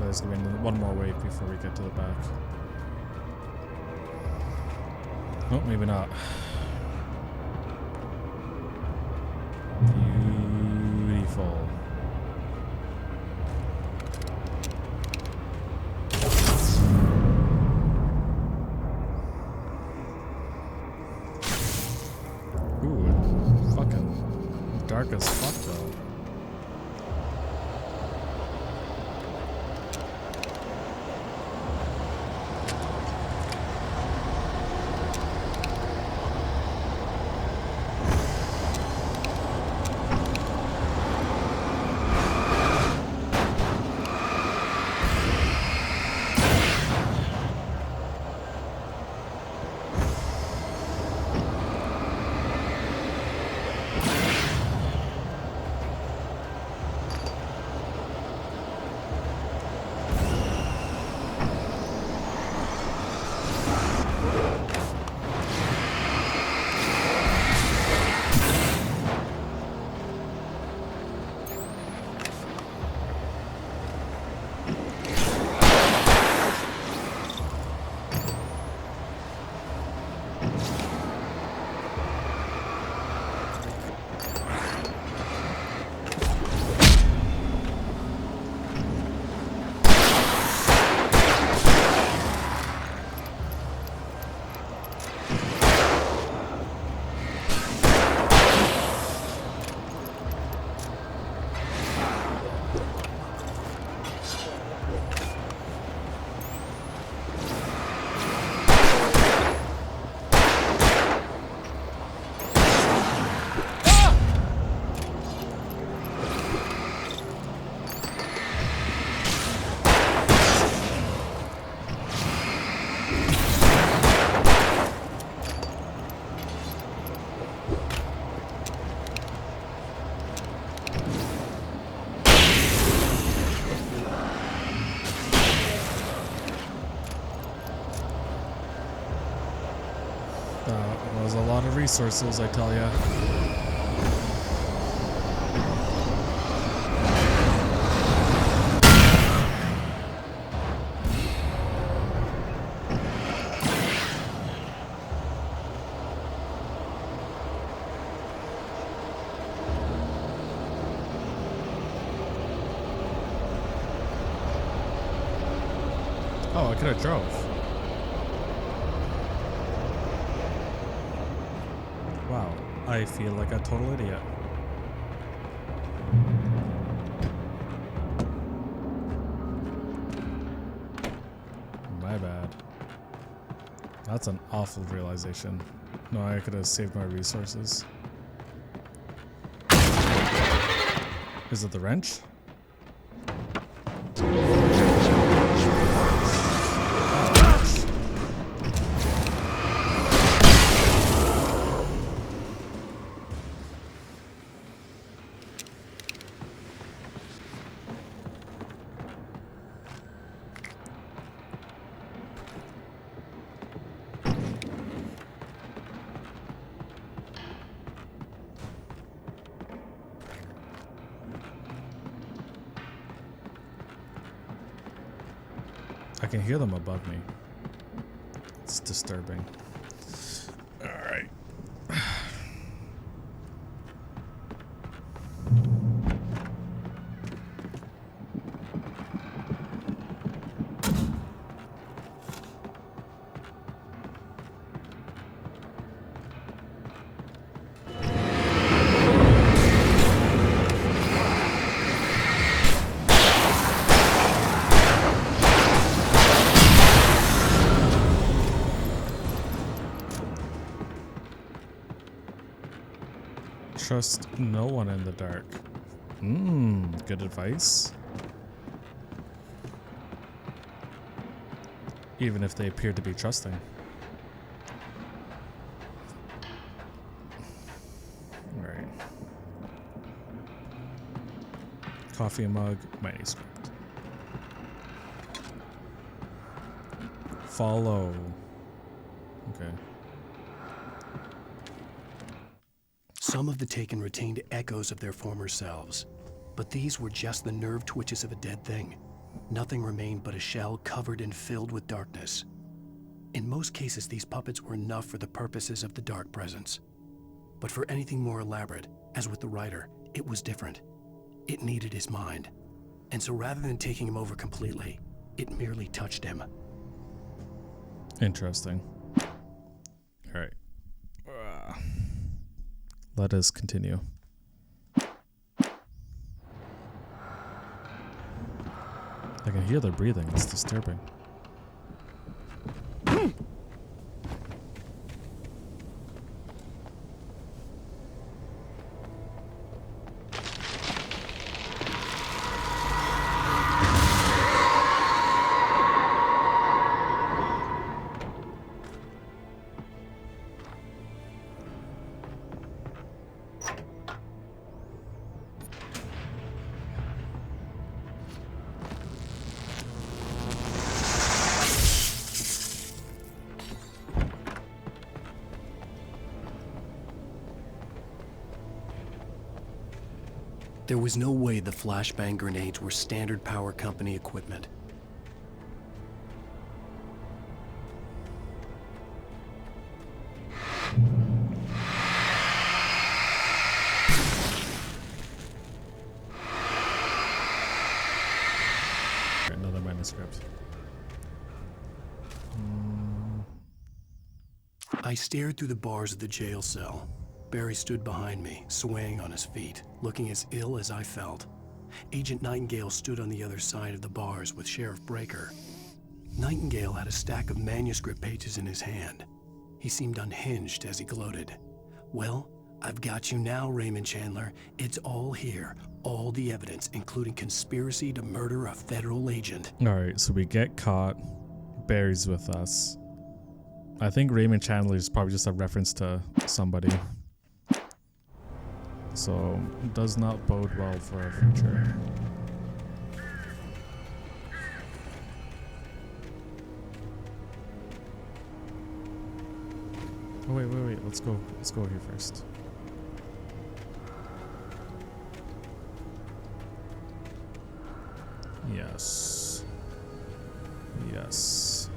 There's gonna be one more wave before we get to the back. Oh, maybe not. Beautiful. Ooh, it's fucking dark as fuck though. That was a lot of resources, I tell ya. Oh, I could have drove. Wow, I feel like a total idiot. My bad. That's an awful realization. No, I could have saved my resources. Is it the wrench? I can hear them above me. It's disturbing. All right. Trust no one in the dark. Good advice. Even if they appear to be trusting. Alright. Coffee mug, manuscript. Follow. Okay. Some of the Taken retained echoes of their former selves, but these were just the nerve twitches of a dead thing. Nothing remained but a shell covered and filled with darkness. In most cases, these puppets were enough for the purposes of the dark presence. But for anything more elaborate, as with the writer, it was different. It needed his mind. And so rather than taking him over completely, it merely touched him. Interesting. All right. Let us continue. I can hear their breathing. It's disturbing. There was no way the flashbang grenades were Standard Power Company equipment. Another manuscript. I stared through the bars of the jail cell. Barry stood behind me, swaying on his feet, looking as ill as I felt. Agent Nightingale stood on the other side of the bars with Sheriff Breaker. Nightingale had a stack of manuscript pages in his hand. He seemed unhinged as he gloated. Well, I've got you now, Raymond Chandler. It's all here. All the evidence, including conspiracy to murder a federal agent. Alright, so we get caught. Barry's with us. I think Raymond Chandler is probably just a reference to somebody. So, does not bode well for our future. Oh, wait. Let's go here first. Yes. Yes.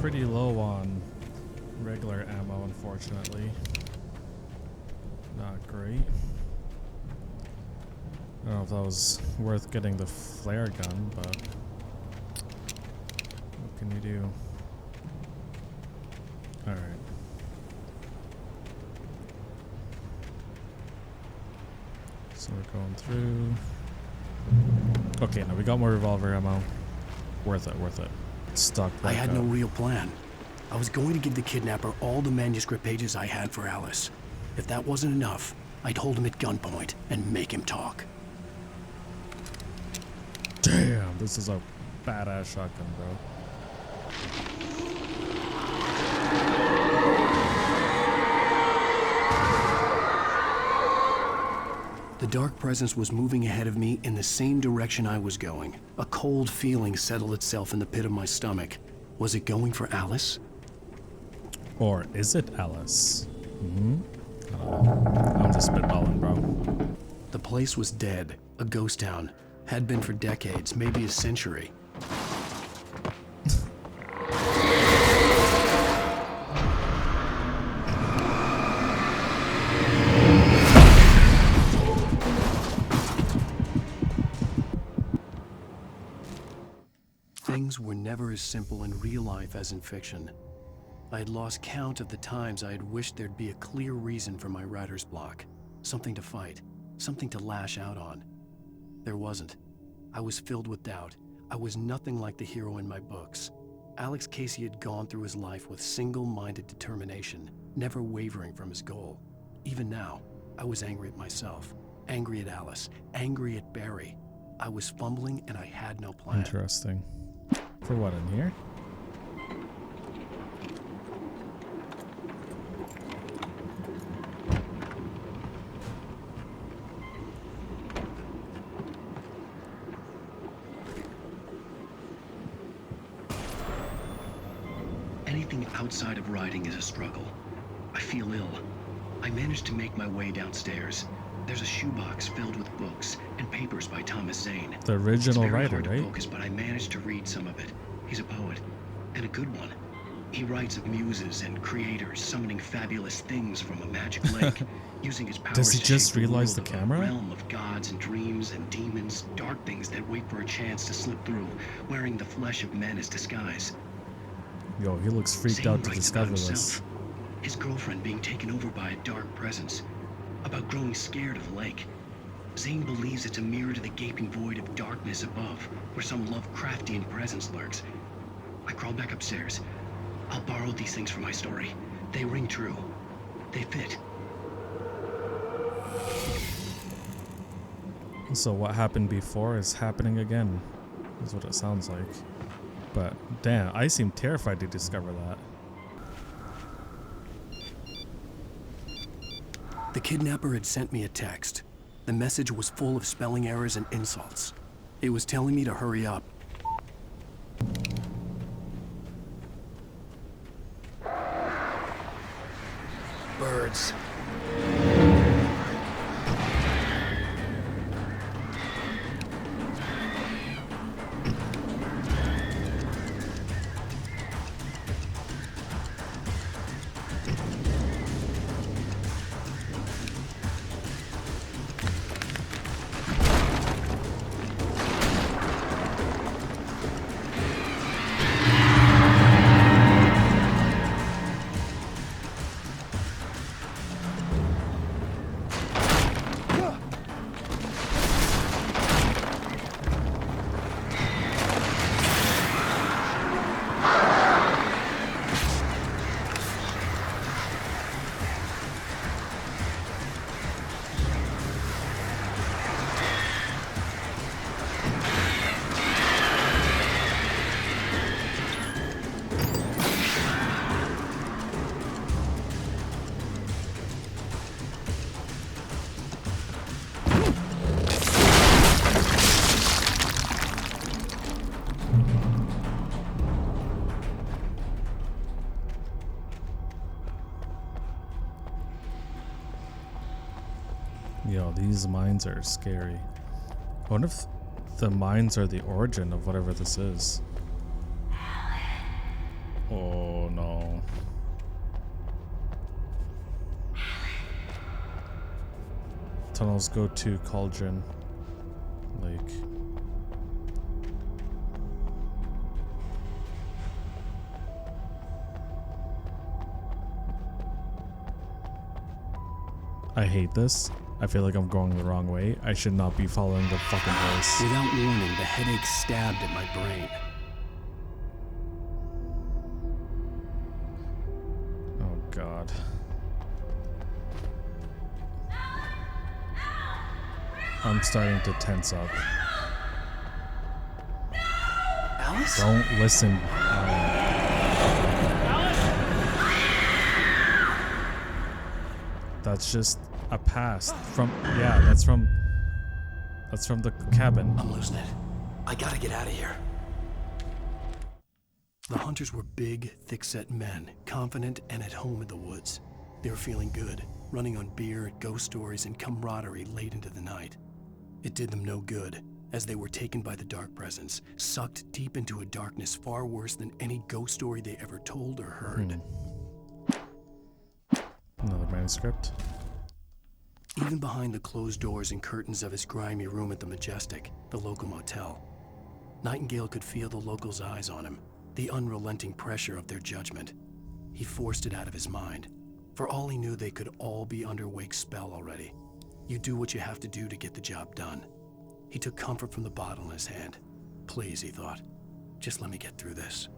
Pretty low on regular ammo, unfortunately. Not great. I don't know if that was worth getting the flare gun, but what can you do? Alright. So we're going through. Okay, now we got more revolver ammo. Worth it, worth it. Stuck I had back no up. real plan. I was going to give the kidnapper all the manuscript pages I had for Alice. If that wasn't enough, I'd hold him at gunpoint and make him talk. Damn, this is a badass shotgun, bro. The dark presence was moving ahead of me in the same direction I was going. A cold feeling settled itself in the pit of my stomach. Was it going for Alice? Or is it Alice? I'm just spitballing, bro. The place was dead, a ghost town. Had been for decades, maybe a century. Things were never as simple in real life as in fiction. I had lost count of the times I had wished there'd be a clear reason for my writer's block. Something to fight, something to lash out on. There wasn't. I was filled with doubt. I was nothing like the hero in my books. Alex Casey had gone through his life with single-minded determination, never wavering from his goal. Even now, I was angry at myself, angry at Alice, angry at Barry. I was fumbling and I had no plan. Interesting. For what, in here? Anything outside of writing is a struggle. I feel ill. I managed to make my way downstairs. There's a shoebox filled with books and papers by Thomas Zane. The original it's very writer, hard to right? focus, but I managed to read some of it. He's a poet, and a good one. He writes of muses and creators summoning fabulous things from a magic lake, using his powers Does he to just shape realize world the of a camera? realm of gods and dreams and demons, dark things that wait for a chance to slip through, wearing the flesh of men as disguise. Yo, he looks freaked Zane out to writes about discover this. himself, his girlfriend being taken over by a dark presence, about growing scared of the lake. Zane believes it's a mirror to the gaping void of darkness above, where some Lovecraftian presence lurks. I crawl back upstairs. I'll borrow these things for my story. They ring true. They fit. So what happened before is happening again, is what it sounds like. But damn, I seem terrified to discover that. The kidnapper had sent me a text. The message was full of spelling errors and insults. It was telling me to hurry up. Birds. Yo, these mines are scary. I wonder if the mines are the origin of whatever this is. Oh no. Tunnels go to Cauldron Lake. I hate this. I feel like I'm going the wrong way. I should not be following the fucking voice. Without warning, the headache stabbed at my brain. Oh god. I'm starting to tense up. Alice? Don't listen. That's just a past from, yeah, that's from the cabin. I'm losing it. I gotta get out of here. The hunters were big, thick-set men, confident and at home in the woods. They were feeling good, running on beer, ghost stories, and camaraderie late into the night. It did them no good, as they were taken by the dark presence, sucked deep into a darkness far worse than any ghost story they ever told or heard. Another manuscript. Even behind the closed doors and curtains of his grimy room at the Majestic, the local motel, Nightingale could feel the locals' eyes on him, the unrelenting pressure of their judgment. He forced it out of his mind. For all he knew, they could all be under Wake's spell already. You do what you have to do to get the job done. He took comfort from the bottle in his hand. Please, he thought, just let me get through this.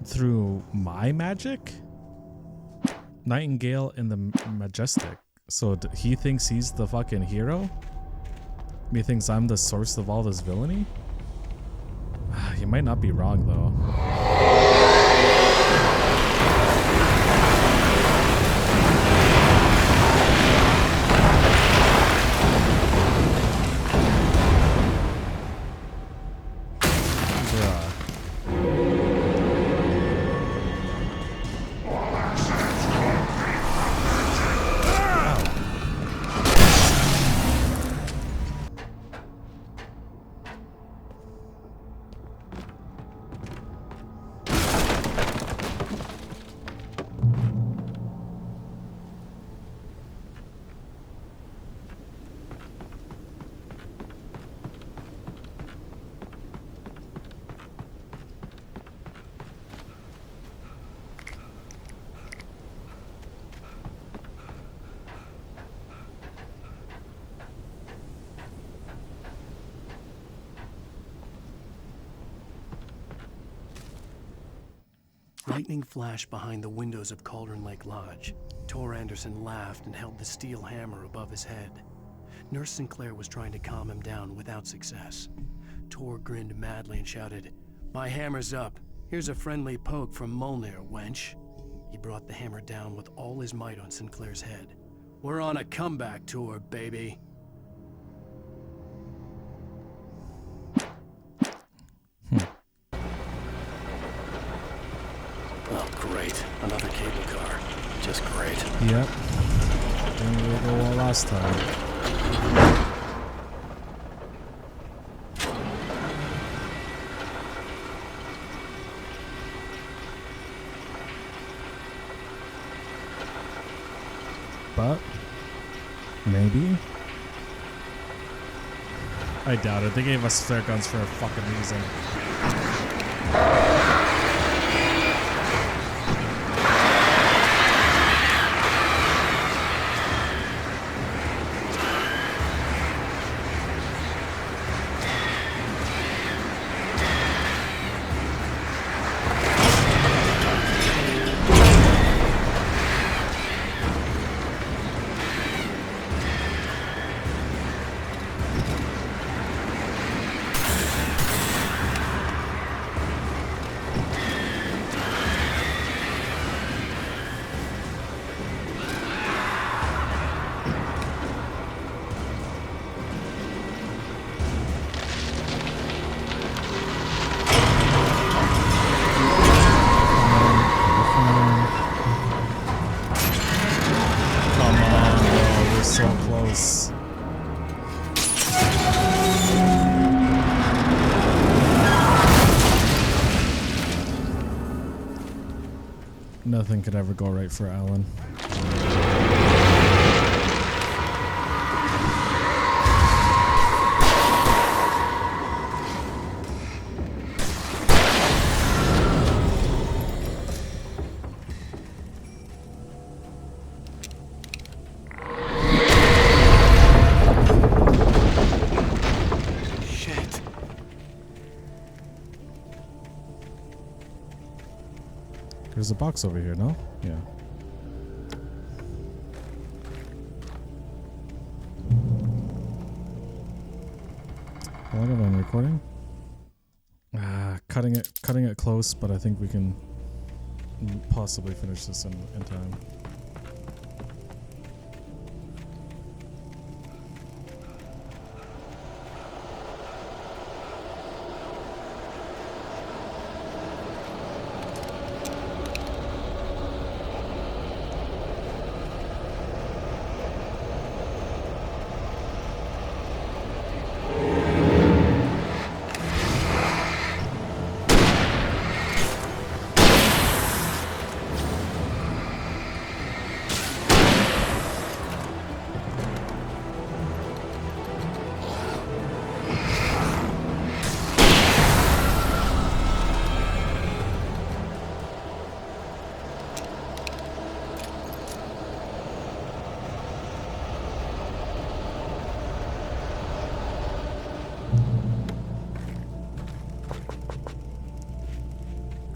Through my magic? Nightingale in the Majestic. So he thinks he's the fucking hero? He thinks I'm the source of all this villainy? You might not be wrong, though. lightning flashed behind the windows of Cauldron Lake Lodge. Tor Anderson laughed and held the steel hammer above his head. Nurse Sinclair was trying to calm him down without success. Tor grinned madly and shouted, "My hammer's up. Here's a friendly poke from Molnir, wench." He brought the hammer down with all his might on Sinclair's head. "We're on a comeback tour, baby." Oh, great. Another cable car. Just great. Yep. Didn't really go well last time. But maybe. I doubt it. They gave us flare guns for a fucking reason. Nothing could ever go right for Alan. There's a box over here, no? Yeah. How long have I been recording? Cutting it close, but I think we can possibly finish this in time.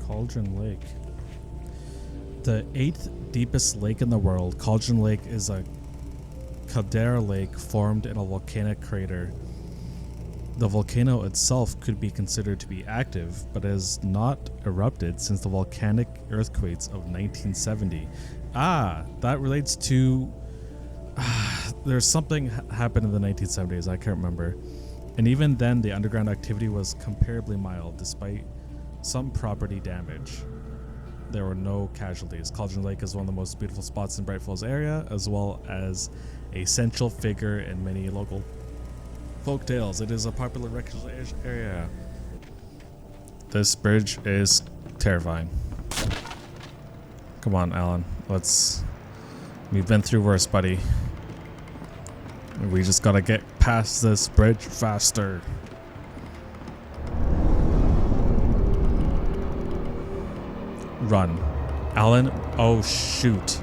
Cauldron Lake. The 8th deepest lake in the world, Cauldron Lake is a caldera lake formed in a volcanic crater. The volcano itself could be considered to be active, but has not erupted since the volcanic earthquakes of 1970. That relates to... there's something happened in the 1970s, I can't remember. And even then, the underground activity was comparably mild, despite some property damage. There were no casualties. Cauldron Lake is one of the most beautiful spots in Bright Falls area, as well as a central figure in many local folk tales. It is a popular recreational area. This bridge is terrifying. Come on, Alan. We've been through worse, buddy. We just gotta get past this bridge faster. Run. Alan, oh shoot.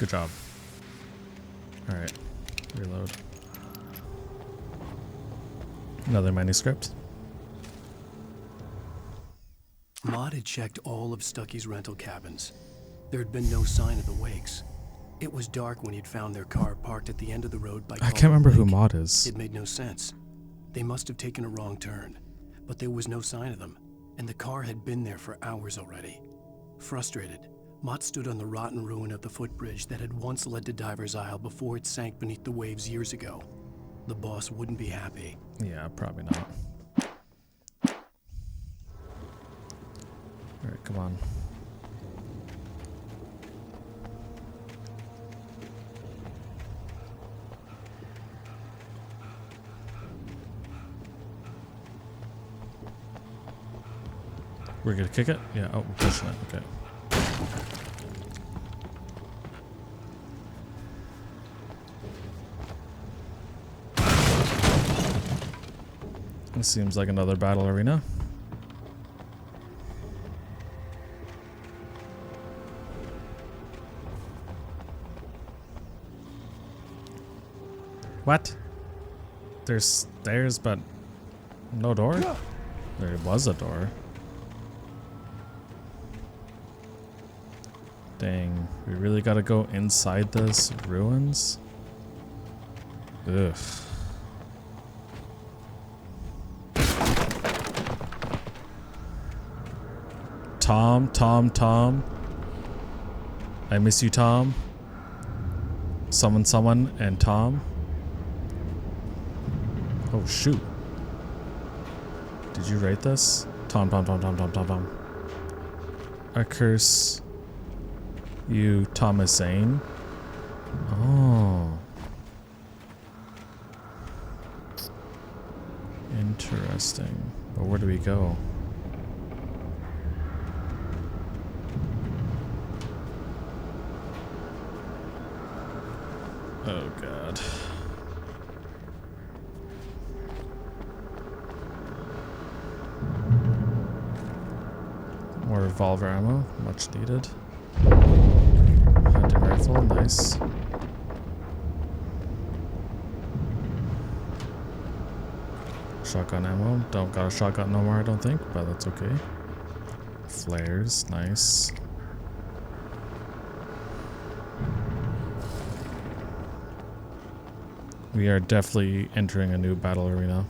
Good job. Alright. Reload. Another manuscript. Maud had checked all of Stucky's rental cabins. There had been no sign of the Wakes. It was dark when he'd found their car parked at the end of the road by I can't remember who Lake. Maud is. It made no sense. They must have taken a wrong turn, but there was no sign of them, and the car had been there for hours already. Frustrated, Mott stood on the rotten ruin of the footbridge that had once led to Diver's Isle before it sank beneath the waves years ago. The boss wouldn't be happy. Yeah, probably not. Alright, come on. We're gonna kick it? Yeah, oh, we're pushing it, okay. This seems like another battle arena. What? There's stairs, but no door? There was a door. Dang, we really gotta go inside this ruins? Ugh. Tom. I miss you, Tom. Someone, and Tom. Oh, shoot. Did you write this? Tom. I curse you, Thomas Zane. Oh. Interesting. But where do we go? Oh, God. More revolver ammo, much needed. Hunting rifle, nice. Shotgun ammo, don't got a shotgun no more, I don't think, but that's okay. Flares, nice. We are definitely entering a new battle arena.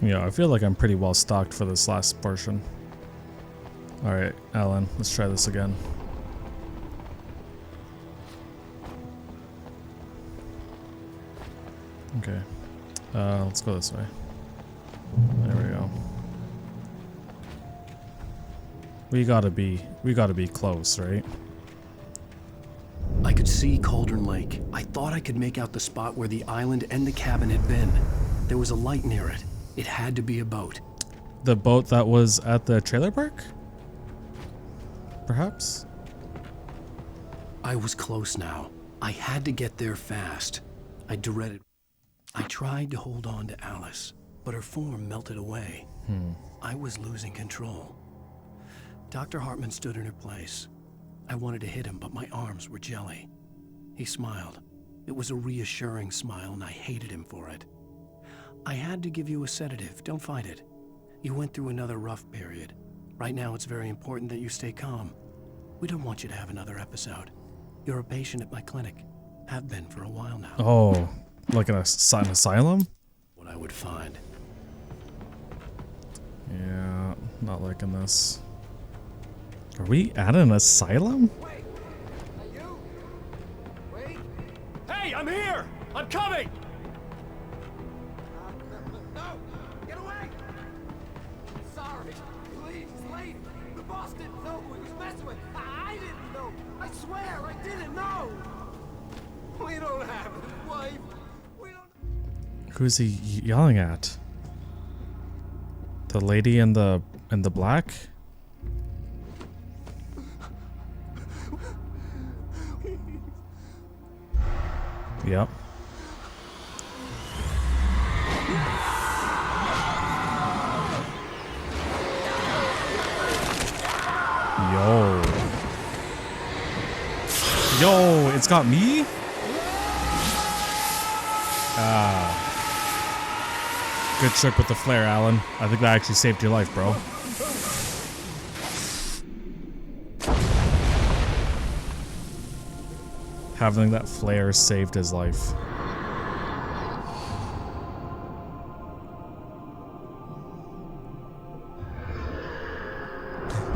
Yeah, I feel like I'm pretty well stocked for this last portion. Alright, Alan, let's try this again. Okay. Let's go this way. There we go. We gotta be close, right? I could see Cauldron Lake. I thought I could make out the spot where the island and the cabin had been. There was a light near it. It had to be a boat. The boat that was at the trailer park? Perhaps? I was close now. I had to get there fast. I dreaded. I tried to hold on to Alice, but her form melted away. I was losing control. Dr. Hartman stood in her place. I wanted to hit him, but my arms were jelly. He smiled. It was a reassuring smile, and I hated him for it. I had to give you a sedative. Don't fight it. You went through another rough period. Right now, it's very important that you stay calm. We don't want you to have another episode. You're a patient at my clinic. Have been for a while now. Oh, like an asylum? What I would find. Yeah, not liking this. Are we at an asylum? Hey, I'm here! I'm coming! sorry. Please, leave. The boss didn't know who he was messing with. I didn't know. I swear, I didn't know. We don't have a wife. We don't. Who's he yelling at? The lady in the black? Yep. Yo, it's got me? Good trick with the flare, Alan. I think that actually saved your life, bro. Having that flare saved his life.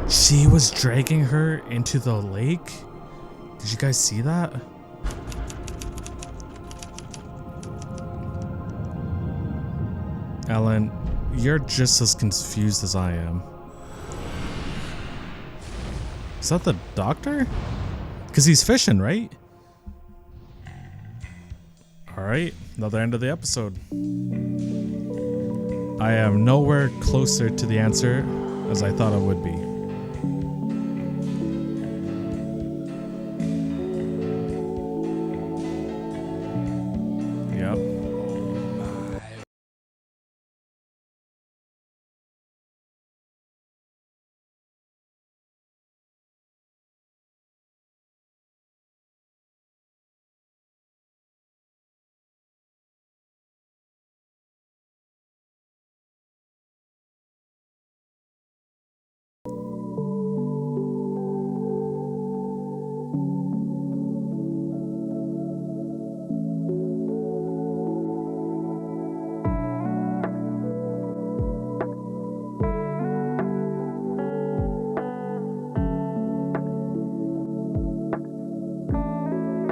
She was dragging her into the lake? Did you guys see that? Alan, you're just as confused as I am. Is that the doctor? Because he's fishing, right? Alright, another end of the episode. I am nowhere closer to the answer as I thought I would be.